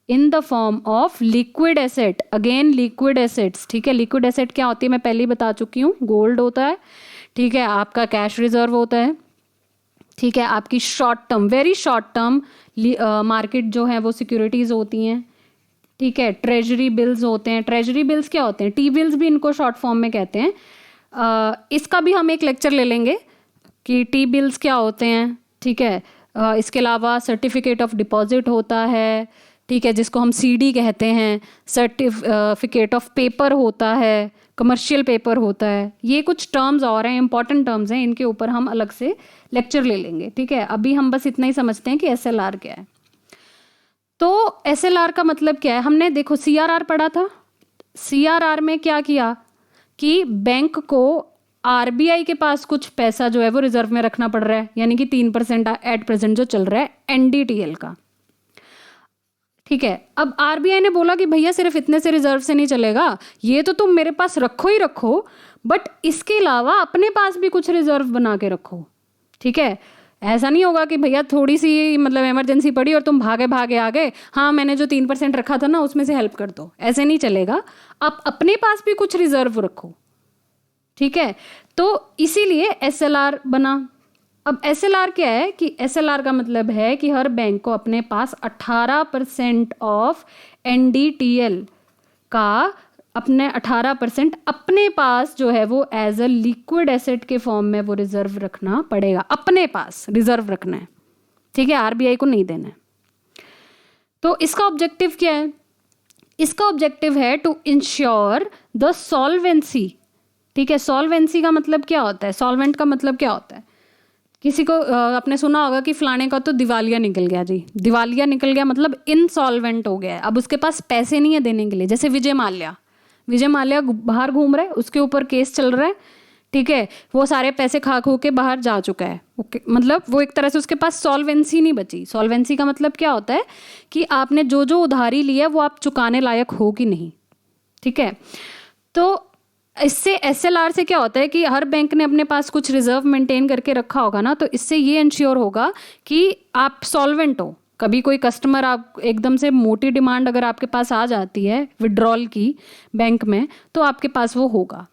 in the form of liquid asset. Again liquid assets. ठीक है, लिक्विड एसेट क्या होती है मैं पहले ही बता चुकी हूँ, गोल्ड होता है, ठीक है, आपका कैश रिजर्व होता है, ठीक है, आपकी short term, very short term market जो है वो सिक्योरिटीज होती हैं, ठीक है। ट्रेजरी बिल्स होते हैं। ट्रेजरी बिल्स क्या होते हैं? टी बिल्स भी इनको शॉर्ट फॉर्म में कहते हैं। इसका भी हम एक लेक्चर ले लेंगे कि टी बिल्स क्या होते हैं, ठीक है। इसके अलावा सर्टिफिकेट ऑफ डिपॉजिट होता है, ठीक है, जिसको हम सीडी कहते हैं। सर्टिफिकेट ऑफ पेपर होता है, कमर्शियल पेपर होता है। ये कुछ टर्म्स और हैं, इंपॉर्टेंट टर्म्स हैं, इनके ऊपर हम अलग से लेक्चर ले लेंगे, ठीक है। अभी हम बस इतना ही समझते हैं कि एसएलआर क्या है। तो एसएलआर का मतलब क्या है? हमने देखो सीआरआर पढ़ा था। सीआरआर में क्या किया कि बैंक को आरबीआई के पास कुछ पैसा जो है वो रिजर्व में रखना पड़ रहा है, यानी कि 3% एट प्रेजेंट जो चल रहा है एनडीटीएल का, ठीक है। अब आरबीआई ने बोला कि भैया सिर्फ इतने से रिजर्व से नहीं चलेगा, ये तो तुम मेरे पास रखो ही रखो, बट इसके अलावा अपने पास भी कुछ रिजर्व बना के रखो, ठीक है। ऐसा नहीं होगा कि भैया थोड़ी सी मतलब इमरजेंसी पड़ी और तुम भागे भागे आ गए, हाँ मैंने जो 3% रखा था ना उसमें से हेल्प कर दो, ऐसे नहीं चलेगा। आप अपने पास भी कुछ रिजर्व रखो, ठीक है। तो इसीलिए एसएलआर बना। अब एसएलआर क्या है कि एसएलआर का मतलब है कि हर बैंक को अपने पास 18% ऑफ एनडीटीएल का अपने 18% अपने पास जो है वो एज अ लिक्विड एसेट के फॉर्म में वो रिजर्व रखना पड़ेगा। अपने पास रिजर्व रखना है, ठीक है, आरबीआई को नहीं देना है। तो इसका ऑब्जेक्टिव क्या है? इसका ऑब्जेक्टिव है टू इंश्योर द सॉल्वेंसी, ठीक है। सॉल्वेंसी का मतलब क्या होता है? सॉल्वेंट का मतलब क्या होता है? किसी को आपने सुना होगा कि फलाने का तो दिवालिया निकल गया जी। दिवालिया निकल गया मतलब इनसॉल्वेंट हो गया है, अब उसके पास पैसे नहीं है देने के लिए। जैसे विजय माल्या बाहर घूम रहा है, उसके ऊपर केस चल रहा है, ठीक है, वो सारे पैसे खा खो के बाहर जा चुका है, ओके, मतलब वो एक तरह से उसके पास सॉल्वेंसी नहीं बची। सॉल्वेंसी का मतलब क्या होता है कि आपने जो जो उधारी लिया वो आप चुकाने लायक हो कि नहीं, ठीक है। तो इससे एसएलआर से क्या होता है कि हर बैंक ने अपने पास कुछ रिजर्व मेंटेन करके रखा होगा ना, तो इससे ये इंश्योर होगा कि आप सॉल्वेंट हो। कभी कोई कस्टमर, आप एकदम से मोटी डिमांड अगर आपके पास आ जाती है विड्रॉल की बैंक में, तो आपके पास वो होगा,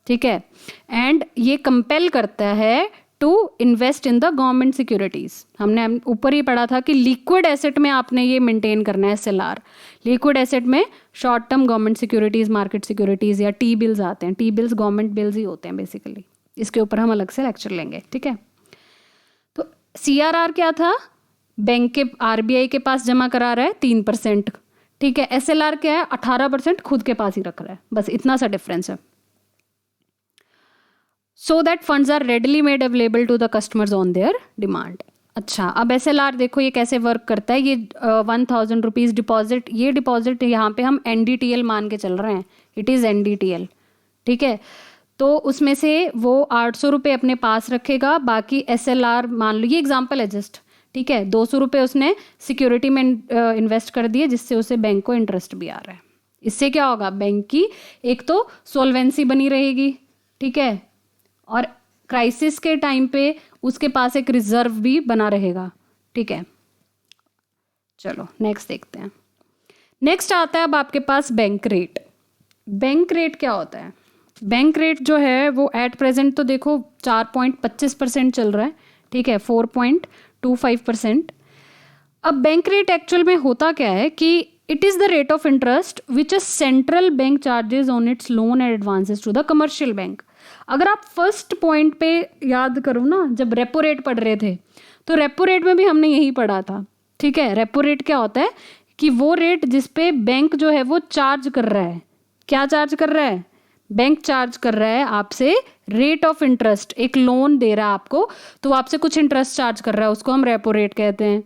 ठीक है। एंड ये कंपेल करता है to invest in the government securities. हमने ऊपर ही पढ़ा था कि लिक्विड एसेट में आपने ये मेंटेन करना है एसएलआर। लिक्विड एसेट में short term government securities, market securities या टी बिल्स आते हैं। टी बिल्स गवर्नमेंट बिल्स ही होते हैं बेसिकली। इसके ऊपर हम अलग से लेक्चर लेंगे, ठीक है। तो सीआरआर क्या था? बैंक के आरबीआई के पास जमा करा रहा है 3%, ठीक है। एसएलआर क्या है? 18% खुद के पास ही रख रहा है, बस इतना सा डिफरेंस है। So that funds are readily made available to the customers on their demand. अच्छा, अब एसएलआर देखो ये कैसे वर्क करता है। ये 1000 रुपीज़ डिपॉजिट, ये डिपॉजिट यहाँ पे हम एनडीटीएल मान के चल रहे हैं, इट इज़ एनडीटीएल, ठीक है। तो उसमें से वो 800 रुपये अपने पास रखेगा, बाकी एसएलआर मान लो, ये एग्जाम्पल है जस्ट, ठीक है। 200 रुपये उसने सिक्योरिटी में इन्वेस्ट कर दिए, जिससे उसे बैंक को इंटरेस्ट भी आ रहा है। इससे क्या होगा? बैंक की एक तो सोल्वेंसी बनी रहेगी, ठीक है, और क्राइसिस के टाइम पे उसके पास एक रिजर्व भी बना रहेगा, ठीक है। चलो नेक्स्ट देखते हैं। नेक्स्ट आता है अब आपके पास बैंक रेट। बैंक रेट क्या होता है? बैंक रेट जो है वो एट प्रेजेंट तो देखो 4.25% चल रहा है, ठीक है, 4.25%। अब बैंक रेट एक्चुअल में होता क्या है कि it is the rate of interest which a central bank charges on its loan and advances to the commercial bank. अगर आप फर्स्ट पॉइंट पे याद करो ना, जब रेपो रेट पढ़ रहे थे, तो रेपो रेट में भी हमने यही पढ़ा था, ठीक है। रेपो रेट क्या होता है कि वो रेट जिस पे बैंक जो है वो चार्ज कर रहा है। क्या चार्ज कर रहा है? बैंक चार्ज कर रहा है आपसे रेट ऑफ इंटरेस्ट। एक लोन दे रहा है आपको, तो आपसे कुछ इंटरेस्ट चार्ज कर रहा है, उसको हम रेपो रेट कहते हैं।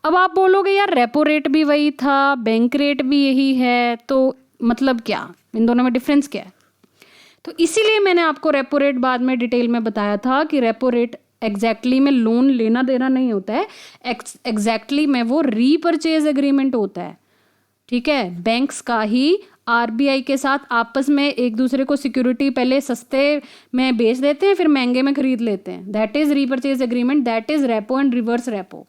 अब आप बोलोगे यार रेपो रेट भी वही था, बैंक रेट भी यही है, तो मतलब क्या, इन दोनों में डिफरेंस क्या है? तो इसीलिए मैंने आपको रेपो रेट बाद में डिटेल में बताया था कि रेपो रेट एग्जैक्टली में लोन लेना देना नहीं होता है, एग्जैक्टली में वो रीपरचेज एग्रीमेंट होता है, ठीक है। बैंक्स का ही आरबीआई के साथ आपस में एक दूसरे को सिक्योरिटी पहले सस्ते में बेच देते हैं, फिर महंगे में खरीद लेते हैं, that is repurchase agreement, that is repo and reverse repo.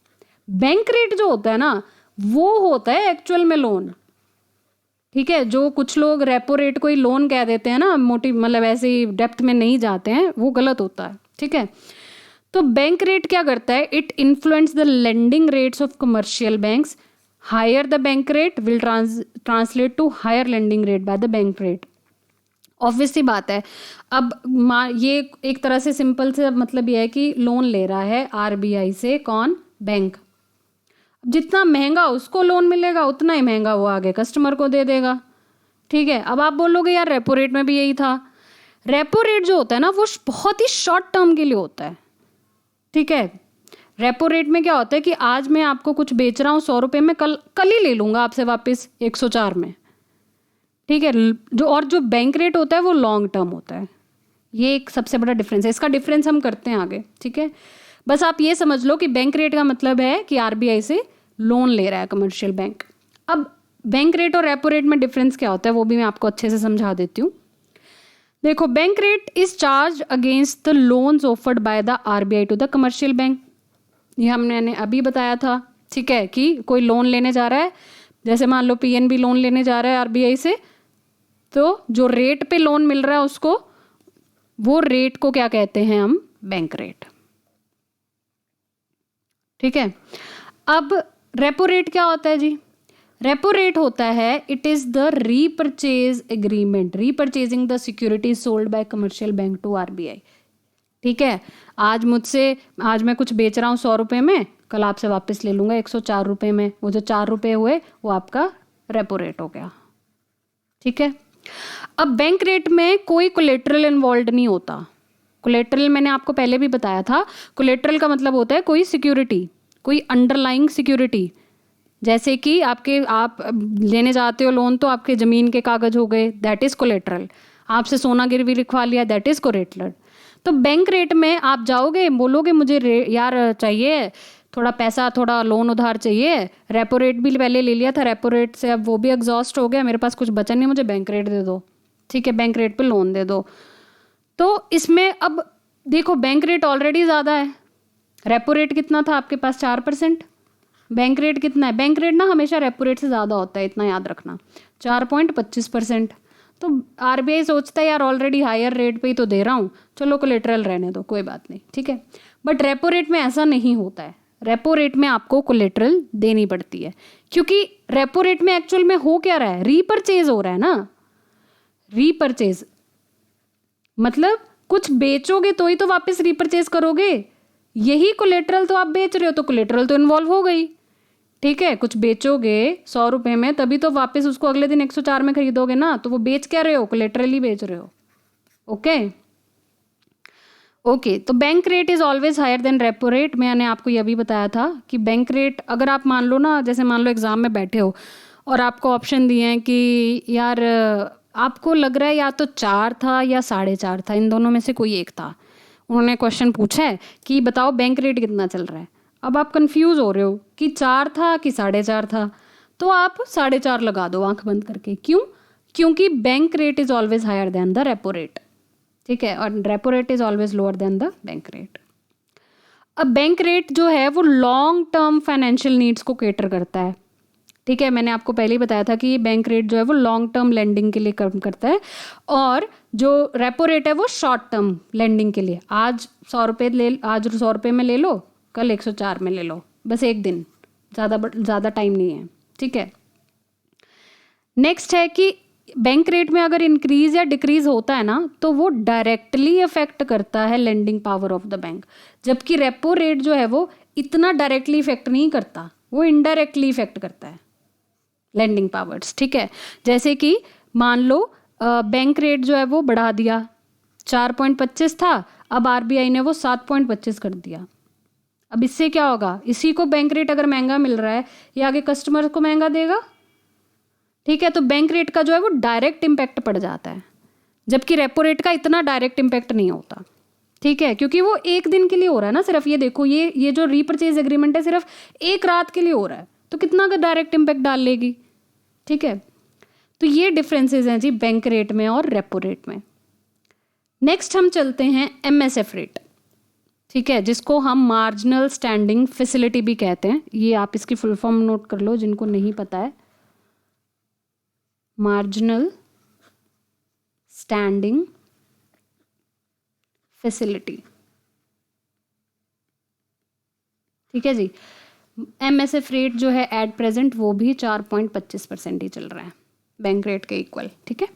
Bank rate जो होता है ना, वो होता है एक्चुअल में लोन, ठीक है। जो कुछ लोग रेपो रेट को ही लोन कह देते हैं ना, मोटी मतलब ऐसे ही डेप्थ में नहीं जाते हैं, वो गलत होता है, ठीक है। तो बैंक रेट क्या करता है? It influence the lending rates of commercial banks. Higher the bank rate will translate to higher lending rate by the bank rate. Obvious सी बात है। अब ये एक तरह से सिंपल से मतलब ये है कि लोन ले रहा है आरबीआई से कौन, बैंक। जितना महंगा उसको लोन मिलेगा उतना ही महंगा वो आगे कस्टमर को दे देगा। ठीक है, अब आप बोलोगे यार रेपो रेट में भी यही था। रेपो रेट जो होता है ना वो बहुत ही शॉर्ट टर्म के लिए होता है। ठीक है, रेपो रेट में क्या होता है कि आज मैं आपको कुछ बेच रहा हूँ 100 रुपये में, कल कल ही ले लूँगा आपसे वापस 104 में। ठीक है, और जो बैंक रेट होता है वो लॉन्ग टर्म होता है। ये एक सबसे बड़ा डिफरेंस है, इसका डिफरेंस हम करते हैं आगे। ठीक है, बस आप ये समझ लो कि बैंक रेट का मतलब है कि आरबीआई से लोन ले रहा है कमर्शियल बैंक। अब बैंक रेट और रेपो रेट में डिफरेंस क्या होता है वो भी मैं आपको अच्छे से समझा देती हूँ। देखो, bank rate is charge against the loans offered by the RBI to the commercial bank. ये हमने अभी बताया था। ठीक है, कि कोई लोन लेने जा रहा है, जैसे मान लो पीएनबी लोन लेने जा रहा है आरबीआई से, तो जो रेट पे लोन मिल रहा है उसको, वो रेट को क्या कहते हैं हम, बैंक रेट। ठीक है, अब रेपो रेट क्या होता है जी? रेपो रेट होता है it is the repurchase agreement, repurchasing the security sold by commercial bank to RBI. ठीक है, आज मैं कुछ बेच रहा हूँ 100 रुपये में, कल आपसे वापस ले लूँगा 104 रुपये में। वो जो 4 रुपये हुए वो आपका रेपो रेट हो गया। ठीक है, अब बैंक रेट में कोई कोलेटरल इन्वॉल्व नहीं होता। कोलेटरल मैंने आपको पहले भी बताया था, कोलेटरल का मतलब होता है कोई सिक्योरिटी, कोई अंडरलाइंग सिक्योरिटी। जैसे कि आप लेने जाते हो लोन तो आपके ज़मीन के कागज हो गए, दैट इज़ कोलेटरल। आपसे सोना गिरवी लिखवा लिया, दैट इज़ कोलेटरल। तो बैंक रेट में आप जाओगे, बोलोगे मुझे यार चाहिए थोड़ा पैसा, थोड़ा लोन उधार चाहिए, रेपो रेट भी पहले ले लिया था, रेपो रेट से अब वो भी एग्जॉस्ट हो गया, मेरे पास कुछ बचा नहीं, मुझे बैंक रेट दे दो। ठीक है, बैंक रेट पे लोन दे दो। तो इसमें अब देखो बैंक रेट ऑलरेडी ज़्यादा है। रेपो रेट कितना था आपके पास, 4%। बैंक रेट कितना है? बैंक रेट ना हमेशा रेपो रेट से ज़्यादा होता है, इतना याद रखना, 4.25%। तो आरबीआई सोचता है यार ऑलरेडी हायर रेट पे ही तो दे रहा हूँ, चलो कोलेटरल रहने दो, कोई बात नहीं। ठीक है, बट रेपो रेट में ऐसा नहीं होता है। रेपो रेट में आपको कोलेटरल देनी पड़ती है, क्योंकि रेपो रेट में एक्चुअल में हो क्या रहा है, रीपरचेज हो रहा है ना। रीपरचेज मतलब कुछ बेचोगे तो ही तो वापस रीपरचेज करोगे। यही कोलेटरल तो आप बेच रहे हो, तो कोलेटरल तो इन्वॉल्व हो गई। ठीक है, कुछ बेचोगे 100 रुपये में तभी तो वापस उसको अगले दिन 104 में खरीदोगे ना, तो वो बेच क्या रहे हो, कोलेटरल ही बेच रहे हो। ओके, तो bank rate is always higher than repo rate. मैंने आपको यह भी बताया था कि बैंक रेट, अगर आप मान लो ना, जैसे मान लो एग्जाम में बैठे हो और आपको ऑप्शन दिए हैं कि यार आपको लग रहा है या तो 4 था या 4.5 था, इन दोनों में से कोई एक था। उन्होंने क्वेश्चन पूछा है कि बताओ बैंक रेट कितना चल रहा है। अब आप कंफ्यूज हो रहे हो कि 4 था कि 4.5 था, तो आप 4.5 लगा दो आंख बंद करके। क्यों? क्योंकि bank rate is always higher than the repo rate. ठीक है, और repo rate is always lower than the bank rate. अब बैंक रेट जो है वो लॉन्ग टर्म फाइनेंशियल नीड्स को केटर करता है। ठीक है, मैंने आपको पहले ही बताया था कि बैंक रेट जो है वो लॉन्ग टर्म लेंडिंग के लिए काम करता है, और जो रेपो रेट है वो शॉर्ट टर्म लेंडिंग के लिए। आज 100 रुपये में ले लो, कल 104 में ले लो, बस एक दिन, ज़्यादा टाइम नहीं है। ठीक है, नेक्स्ट है कि बैंक रेट में अगर इंक्रीज या डिक्रीज होता है ना, तो वो डायरेक्टली अफेक्ट करता है lending power of the bank, जबकि रेपो रेट जो है वो इतना डायरेक्टली इफेक्ट नहीं करता, वो इनडायरेक्टली इफेक्ट करता है लेंडिंग पावर्स। ठीक है, जैसे कि मान लो बैंक रेट जो है वो बढ़ा दिया, 4.25 था, अब आरबीआई ने वो 7.25 कर दिया। अब इससे क्या होगा, इसी को बैंक रेट अगर महंगा मिल रहा है, ये आगे कस्टमर को महंगा देगा। ठीक है, तो बैंक रेट का जो है वो डायरेक्ट इम्पैक्ट पड़ जाता है, जबकि रेपो रेट का इतना डायरेक्ट इम्पैक्ट नहीं होता। ठीक है, क्योंकि वो एक दिन के लिए हो रहा है ना सिर्फ। ये देखो, ये जो रीपरचेज एग्रीमेंट है सिर्फ एक रात के लिए हो रहा है, तो कितना का डायरेक्ट इम्पैक्ट डाल लेगी। ठीक है, तो ये डिफरेंसेस हैं जी बैंक रेट में और रेपो रेट में। नेक्स्ट हम चलते हैं एमएसएफ रेट। ठीक है, जिसको हम मार्जिनल स्टैंडिंग फैसिलिटी भी कहते हैं। ये आप इसकी फुल फॉर्म नोट कर लो जिनको नहीं पता है, मार्जिनल स्टैंडिंग फैसिलिटी। ठीक है जी, MSF रेट जो है एट प्रेजेंट वो भी 4.25% ही चल रहा है, बैंक रेट के इक्वल, ठीक है।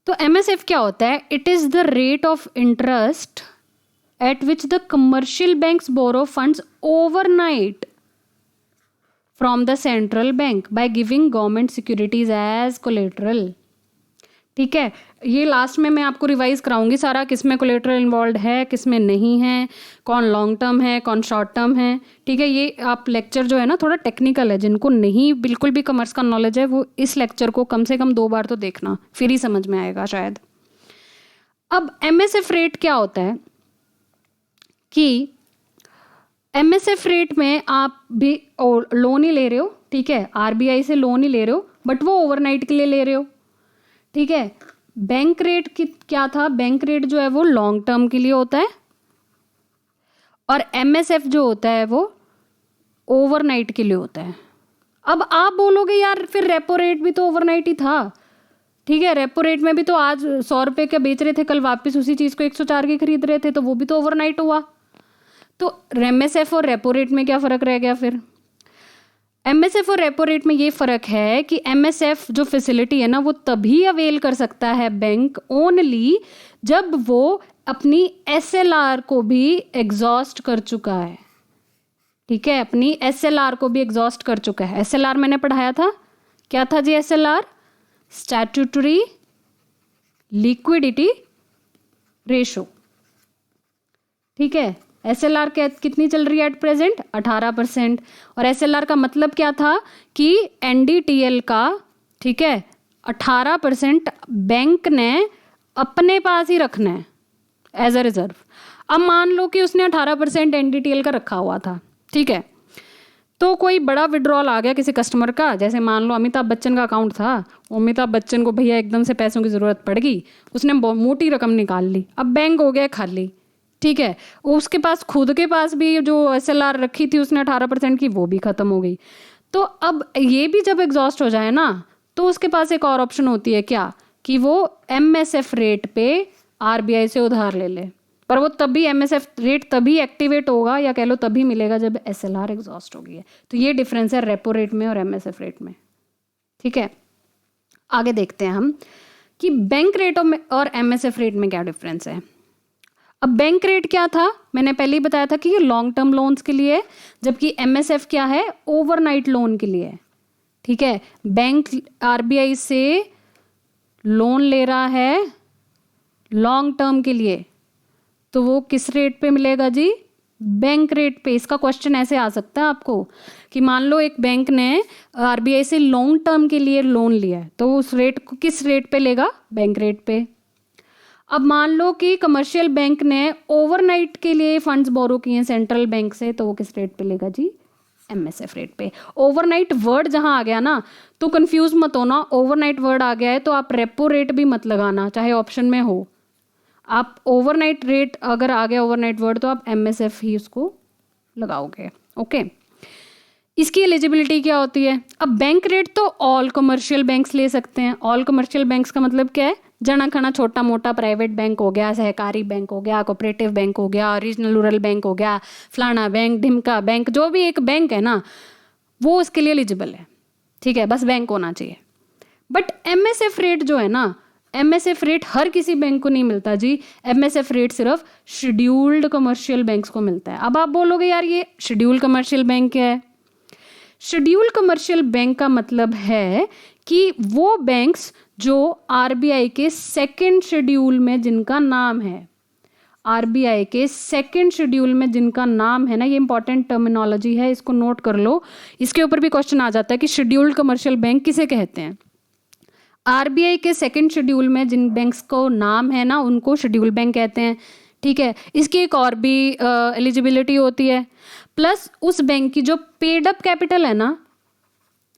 तो MSF क्या होता है? It is the rate of interest at which the commercial banks borrow funds overnight from the central bank by giving government securities as collateral, ठीक है। ये लास्ट में मैं आपको रिवाइज कराऊंगी सारा, किस में कोलेटरल इन्वॉल्व है, किस में नहीं है, कौन लॉन्ग टर्म है, कौन शॉर्ट टर्म है, ठीक है। ये आप लेक्चर जो है ना थोड़ा टेक्निकल है, जिनको नहीं बिल्कुल भी कॉमर्स का नॉलेज है वो इस लेक्चर को कम से कम 2 बार तो देखना, फिर ही समझ में आएगा शायद। अब MSF रेट क्या होता है कि MSF रेट में आप भी लोन ही ले रहे हो, ठीक है, RBI से लोन ही ले रहे हो, बट वो ओवरनाइट के लिए ले रहे हो, ठीक है। बैंक रेट क्या था? बैंक रेट जो है वो लॉन्ग टर्म के लिए होता है, और MSF जो होता है वो ओवरनाइट के लिए होता है। अब आप बोलोगे यार फिर रेपो रेट भी तो ओवरनाइट ही था, ठीक है। रेपो रेट में भी तो आज 100 रुपये का बेच रहे थे, कल वापस उसी चीज़ को 104 की खरीद रहे थे, तो वो भी तो ओवरनाइट हुआ। तो MSF और रेपो रेट में क्या फ़र्क रह गया फिर? MSF और रेपो रेट में ये फ़र्क है कि MSF जो फैसिलिटी है ना वो तभी अवेल कर सकता है बैंक ओनली जब वो अपनी SLR को भी एग्जॉस्ट कर चुका है, ठीक है। अपनी SLR को भी एग्जॉस्ट कर चुका है। SLR मैंने पढ़ाया था, क्या था जी SLR? स्टैट्यूटरी लिक्विडिटी रेशो, ठीक है। SLR कितनी चल रही है एट प्रेजेंट? 18%। और SLR का मतलब क्या था कि NDTL का, ठीक है, 18% बैंक ने अपने पास ही रखना है एज अ रिजर्व। अब मान लो कि उसने 18% NDTL का रखा हुआ था, ठीक है, तो कोई बड़ा विड्रॉल आ गया किसी कस्टमर का, जैसे मान लो अमिताभ बच्चन का अकाउंट था, अमिताभ बच्चन को भैया एकदम से पैसों की ज़रूरत पड़ गई, उसने मोटी रकम निकाल ली, अब बैंक हो गया खाली, ठीक है। उसके पास खुद के पास भी जो SLR रखी थी उसने 18% की, वो भी ख़त्म हो गई। तो अब ये भी जब एग्जॉस्ट हो जाए ना, तो उसके पास एक और ऑप्शन होती है क्या, कि वो MSF रेट पे RBI से उधार ले ले, पर वो तभी MSF रेट तभी एक्टिवेट होगा या कह लो तभी मिलेगा जब SLR एग्जॉस्ट होगी है। तो ये डिफरेंस है रेपो रेट में और MSF रेट में, ठीक है। आगे देखते हैं हम कि बैंक रेट और MSF रेट में क्या डिफरेंस है। अब बैंक रेट क्या था? मैंने पहले ही बताया था कि ये लॉन्ग टर्म लोन्स के लिए, जबकि MSF क्या है? ओवरनाइट लोन के लिए, ठीक है। बैंक RBI से लोन ले रहा है लॉन्ग टर्म के लिए, तो वो किस रेट पे मिलेगा जी? बैंक रेट पे। इसका क्वेश्चन ऐसे आ सकता है आपको कि मान लो एक बैंक ने RBI से लॉन्ग टर्म के लिए लोन लिया है, तो उस रेट को किस रेट पे लेगा? बैंक रेट पे। अब मान लो कि कमर्शियल बैंक ने ओवरनाइट के लिए फंड्स बोरो किए हैं सेंट्रल बैंक से, तो वो किस रेट पे लेगा जी? MSF रेट पे। ओवरनाइट वर्ड जहां आ गया ना तो कंफ्यूज मत होना, ओवरनाइट वर्ड आ गया है तो आप रेपो रेट भी मत लगाना, चाहे ऑप्शन में हो। आप ओवरनाइट रेट अगर आ गया ओवरनाइट वर्ड तो आप MSF ही उसको लगाओगे, ओके। इसकी एलिजिबिलिटी क्या होती है? अब बैंक रेट तो ऑल कमर्शियल बैंक्स ले सकते हैं। ऑल कमर्शियल बैंक्स का मतलब क्या है? जना खना छोटा मोटा प्राइवेट बैंक हो गया, सहकारी बैंक हो गया, कोऑपरेटिव बैंक हो गया, रीजनल रूरल बैंक हो गया, फलाना बैंक, ढिमका बैंक, जो भी एक बैंक है ना वो उसके लिए एलिजिबल है, ठीक है, बस बैंक होना चाहिए। बट MSF रेट जो है ना, MSF रेट हर किसी बैंक को नहीं मिलता जी। MSF रेट सिर्फ शेड्यूल्ड कमर्शियल बैंक्स को मिलता है। अब आप बोलोगे यार ये शेड्यूल्ड कमर्शियल बैंक क्या है? शेड्यूल्ड कमर्शियल बैंक का मतलब है कि वो बैंक्स जो RBI के सेकेंड शेड्यूल में जिनका नाम है, RBI के सेकेंड शेड्यूल में जिनका नाम है ना, ये इंपॉर्टेंट टर्मिनोलॉजी है, इसको नोट कर लो। इसके ऊपर भी क्वेश्चन आ जाता है कि शेड्यूल्ड कमर्शियल बैंक किसे कहते हैं। RBI के सेकेंड शेड्यूल में जिन बैंक्स को नाम है ना उनको शेड्यूल बैंक कहते हैं, ठीक है। इसकी एक और भी एलिजिबिलिटी होती है, प्लस उस बैंक की जो पेड अप कैपिटल है ना,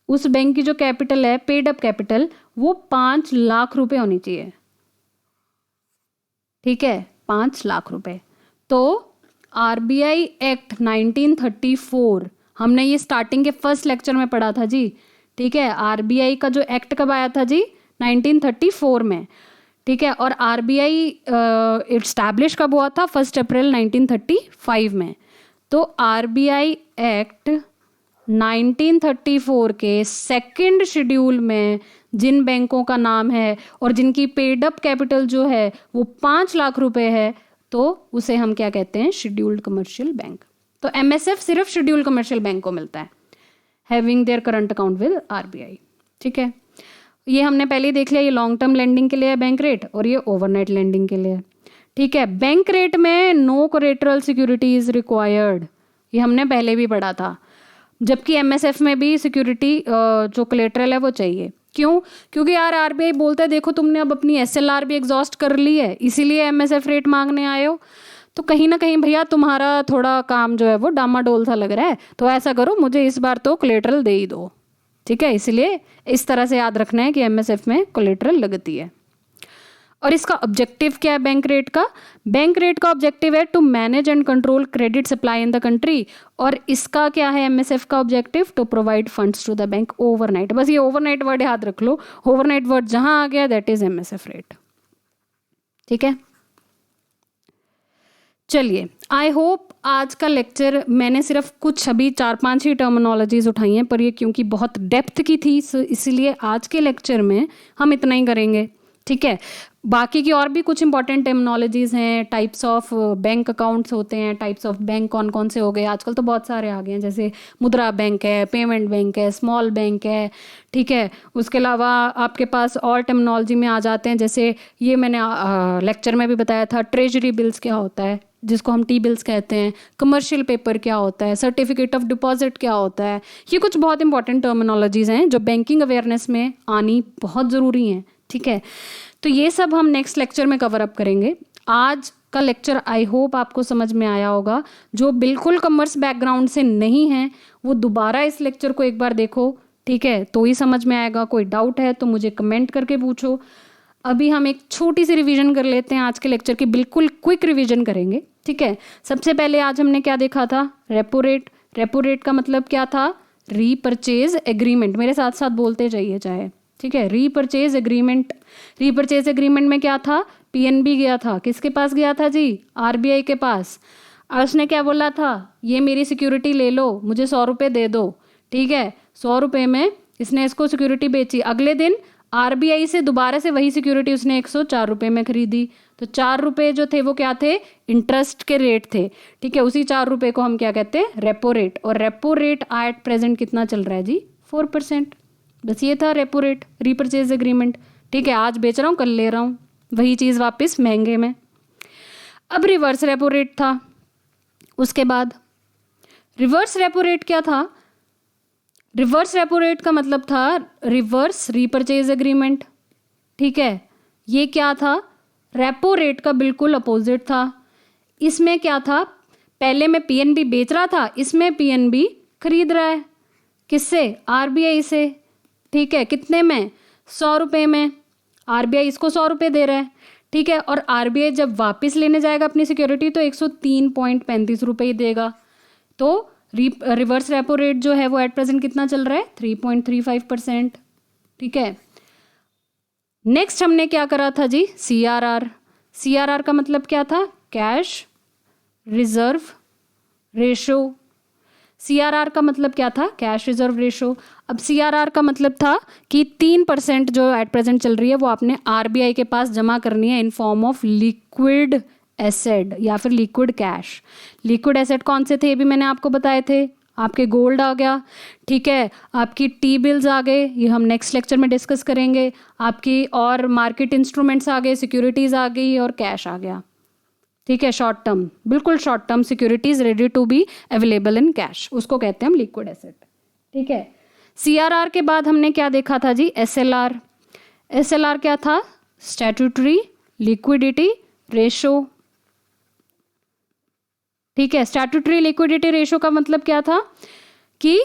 उस बैंक की जो कैपिटल है पेड अप कैपिटल वो 5 लाख रुपए होनी चाहिए, ठीक है, 5 लाख रुपए। तो RBI एक्ट 1934 हमने ये स्टार्टिंग के फर्स्ट लेक्चर में पढ़ा था जी, ठीक है। RBI का जो एक्ट कब आया था जी? 1934 में, ठीक है। और RBI इस्टेब्लिश कब हुआ था? 1 अप्रैल 1935 में। तो RBI एक्ट 1934 के सेकंड शेड्यूल में जिन बैंकों का नाम है और जिनकी पेड अप कैपिटल जो है वो 5 लाख रुपए है, तो उसे हम क्या कहते हैं? Scheduled commercial bank. तो एमएसएफ सिर्फ शेड्यूल्ड कमर्शियल बैंक को मिलता है, having their current account with RBI. ठीक है, ये हमने पहले ही देख लिया, ये लॉन्ग टर्म लेंडिंग के लिए है बैंक रेट और ये ओवरनाइट लेंडिंग के लिए है। ठीक है, बैंक रेट में नो कोलेटरल सिक्योरिटीज रिक्वायर्ड, ये हमने पहले भी पढ़ा था, जबकि एमएसएफ में भी सिक्योरिटी जो कोलेटरल है वो चाहिए। क्यों? क्योंकि यार आरबीआई बोलता है देखो तुमने अब अपनी एसएलआर भी एग्जॉस्ट कर ली है, इसीलिए एमएसएफ रेट मांगने आए हो, तो कहीं ना कहीं भैया तुम्हारा थोड़ा काम जो है वो डामाडोल सा लग रहा है, तो ऐसा करो मुझे इस बार तो कोलेटरल दे ही दो। ठीक है, इसलिए इस तरह से याद रखना है कि एमएसएफ में कोलेटरल लगती है। और इसका ऑब्जेक्टिव क्या है बैंक रेट का? बैंक रेट का ऑब्जेक्टिव है to manage and control credit supply in the country. और इसका क्या है एमएसएफ का objective? To provide funds to the bank overnight. बस ये ओवरनाइट वर्ड याद रख लो, ओवरनाइट वर्ड जहां आ गया दैट इज एमएसएफ रेट। ठीक है, चलिए आई होप आज का लेक्चर मैंने सिर्फ कुछ अभी 4-5 ही टर्मिनोलॉजीज उठाई हैं, पर ये क्योंकि बहुत डेप्थ की थी इसलिए आज के लेक्चर में हम इतना ही करेंगे। ठीक है, बाकी की और भी कुछ इंपॉर्टेंट टर्मिनोलॉजीज हैं, टाइप्स ऑफ बैंक अकाउंट्स होते हैं, टाइप्स ऑफ बैंक कौन कौन से हो गए, आजकल तो बहुत सारे आ गए हैं, जैसे मुद्रा बैंक है, पेमेंट बैंक है, स्मॉल बैंक है। ठीक है, उसके अलावा आपके पास और टर्मिनोलॉजी में आ जाते हैं, जैसे ये मैंने लेक्चर में भी बताया था, ट्रेजरी बिल्स क्या होता है जिसको हम टी बिल्स कहते हैं, कमर्शियल पेपर क्या होता है, सर्टिफिकेट ऑफ डिपॉजिट क्या होता है। ये कुछ बहुत इंपॉर्टेंट टर्मिनोलॉजीज हैं जो बैंकिंग अवेयरनेस में आनी बहुत ज़रूरी हैं। ठीक है, तो ये सब हम नेक्स्ट लेक्चर में कवर अप करेंगे। आज का लेक्चर आई होप आपको समझ में आया होगा। जो बिल्कुल कॉमर्स बैकग्राउंड से नहीं है वो दोबारा इस लेक्चर को एक बार देखो, ठीक है, तो ही समझ में आएगा। कोई डाउट है तो मुझे कमेंट करके पूछो। अभी हम एक छोटी सी रिवीजन कर लेते हैं, आज के लेक्चर की बिल्कुल क्विक रिवीजन करेंगे। ठीक है, सबसे पहले आज हमने क्या देखा था? Repo rate. रेपो रेट का मतलब क्या था? Repurchase agreement. मेरे साथ साथ बोलते जाइए चाहे। ठीक है, रीपरचेज एग्रीमेंट। रीपरचेज एग्रीमेंट में क्या था? पीएनबी गया था, किसके पास गया था जी? आरबीआई के पास। और उसने क्या बोला था? ये मेरी सिक्योरिटी ले लो, मुझे 100 रुपये दे दो। ठीक है, 100 रुपये में इसने इसको सिक्योरिटी बेची। अगले दिन आरबीआई से दोबारा से वही सिक्योरिटी उसने 104 रुपये में खरीदी। तो 4 रुपये जो थे वो क्या थे? इंटरेस्ट के रेट थे। ठीक है, उसी 4 रुपये को हम क्या कहते हैं? Repo rate. और रेपो रेट एट प्रेजेंट कितना चल रहा है जी? 4%। बस ये था रेपो रेट, रीपरचेज एग्रीमेंट। ठीक है, आज बेच रहा हूँ कल ले रहा हूँ, वही चीज़ वापस महंगे में। अब रिवर्स रेपो रेट था। उसके बाद रिवर्स रेपो रेट क्या था? रिवर्स रेपो रेट का मतलब था रिवर्स रीपरचेज एग्रीमेंट। ठीक है, ये क्या था? रेपो रेट का बिल्कुल अपोजिट था। इसमें क्या था? पहले में पीएनबी बेच रहा था, इसमें पीएनबी खरीद रहा है। किससे? आरबीआई से। ठीक है, कितने में? 100 रुपये में। आरबीआई इसको 100 रुपये दे रहा है। ठीक है, और आरबीआई जब वापस लेने जाएगा अपनी सिक्योरिटी तो 103.35 रुपये ही देगा। तो रिवर्स रेपो रेट जो है वो एट प्रेजेंट कितना चल रहा है? 3.35%। ठीक है, नेक्स्ट हमने क्या करा था जी? सीआरआर। सीआरआर का मतलब क्या था? Cash reserve ratio. सीआरआर का मतलब क्या था? Cash reserve ratio. अब सीआरआर का मतलब था कि 3% जो एट प्रेजेंट चल रही है वो आपने आरबीआई के पास जमा करनी है in form of liquid asset या फिर लिक्विड कैश। लिक्विड एसेट कौन से थे? ये भी मैंने आपको बताए थे। आपके गोल्ड आ गया, ठीक है, आपकी टी बिल्स आ गए, ये हम नेक्स्ट लेक्चर में डिस्कस करेंगे। आपकी और मार्केट इंस्ट्रूमेंट्स आ गए, सिक्योरिटीज आ गई और कैश आ गया। ठीक है, शॉर्ट टर्म, बिल्कुल short term securities ready to be available in cash, उसको कहते हैं हम लिक्विड एसेट। ठीक है, सीआरआर के बाद हमने क्या देखा था जी? एसएलआर। एसएलआर क्या था? Statutory liquidity ratio. ठीक है, स्टैट्यूटरी लिक्विडिटी रेशो का मतलब क्या था? कि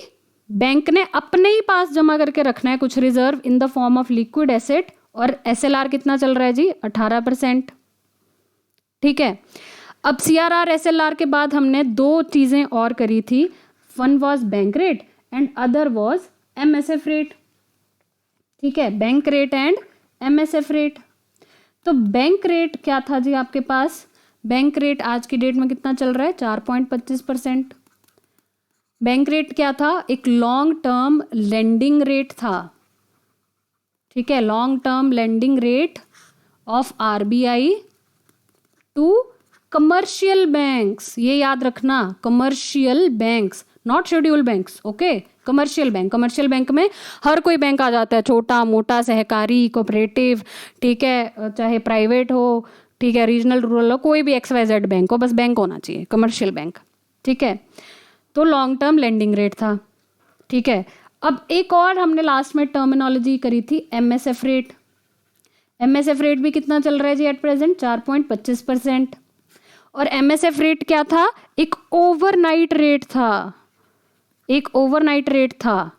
बैंक ने अपने ही पास जमा करके रखना है कुछ reserve in the form of liquid asset. और एसएलआर कितना चल रहा है जी? 18%। ठीक है, अब सीआरआर एसएलआर के बाद हमने 2 चीजें और करी थी। One was bank rate and other was MSF rate. ठीक है, bank rate and MSF rate. तो बैंक रेट क्या था जी आपके पास? बैंक रेट आज की डेट में कितना चल रहा है? 4.25%। बैंक रेट क्या था? एक लॉन्ग टर्म लेंडिंग रेट था, ठीक है, long term lending rate of RBI to commercial banks. ये याद रखना, commercial banks, not schedule banks, okay, commercial bank. Commercial bank में हर कोई बैंक आ जाता है, छोटा मोटा, सहकारी, कोऑपरेटिव, ठीक है, चाहे प्राइवेट हो, ठीक है, रीजनल रूरल हो, कोई भी XYZ बैंक हो, बस बैंक होना चाहिए, कमर्शियल बैंक, ठीक है। तो लॉन्ग टर्म लेंडिंग रेट था, ठीक है। अब एक और हमने लास्ट में टर्मिनोलॉजी करी थी, MSF रेट। MSF रेट भी कितना चल रहा है जी एट प्रेजेंट? 4.25%। और MSF रेट क्या था? एक ओवरनाइट रेट था, एक ओवरनाइट रेट था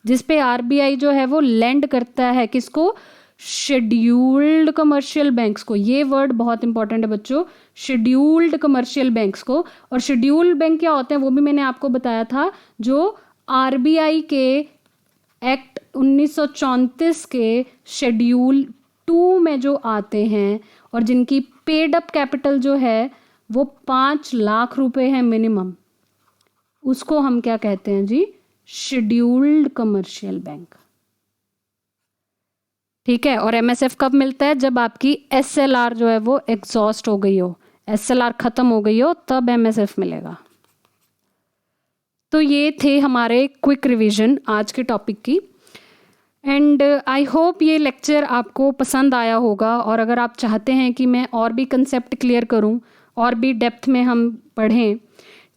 जिसपे आरबीआई जो है वो लेंड करता है किसको? शेड्यूल्ड कमर्शियल बैंक्स को। ये वर्ड बहुत इंपॉर्टेंट है बच्चों, शेड्यूल्ड कमर्शियल बैंक्स को। और शेड्यूल्ड बैंक क्या होते हैं वो भी मैंने आपको बताया था, जो आरबीआई के एक्ट 1934 के शेड्यूल 2 में जो आते हैं और जिनकी पेड अप कैपिटल जो है वो 5 लाख रुपए है मिनिमम, उसको हम क्या कहते हैं जी? शेड्यूल्ड कमर्शियल बैंक, ठीक है। और MSF कब मिलता है? जब आपकी SLR जो है वो एग्जॉस्ट हो गई हो, SLR खत्म हो गई हो, तब MSF मिलेगा। तो ये थे हमारे क्विक रिवीजन आज के टॉपिक की। एंड आई होप ये लेक्चर आपको पसंद आया होगा, और अगर आप चाहते हैं कि मैं और भी कंसेप्ट क्लियर करूं और भी डेप्थ में हम पढ़ें,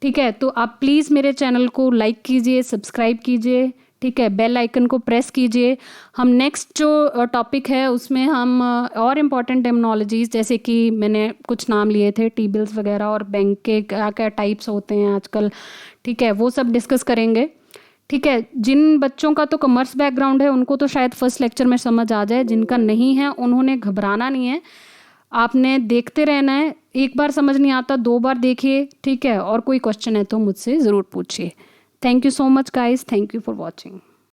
ठीक है, तो आप प्लीज़ मेरे चैनल को लाइक कीजिए, सब्सक्राइब कीजिए, ठीक है, बेल आइकन को प्रेस कीजिए। हम नेक्स्ट जो टॉपिक है उसमें हम और इम्पॉर्टेंट टर्मिनोलॉजीज, जैसे कि मैंने कुछ नाम लिए थे, टी बिल्स वगैरह, और बैंक के क्या क्या टाइप्स होते हैं आजकल, ठीक है, वो सब डिस्कस करेंगे, ठीक है। जिन बच्चों का तो कॉमर्स बैकग्राउंड है उनको तो शायद फर्स्ट लेक्चर में समझ आ जाए, जिनका नहीं है उन्होंने घबराना नहीं है, आपने देखते रहना है। एक बार समझ नहीं आता 2 बार देखिए, ठीक है, और कोई क्वेश्चन है तो मुझसे ज़रूर पूछिए। Thank you so much guys, thank you for watching.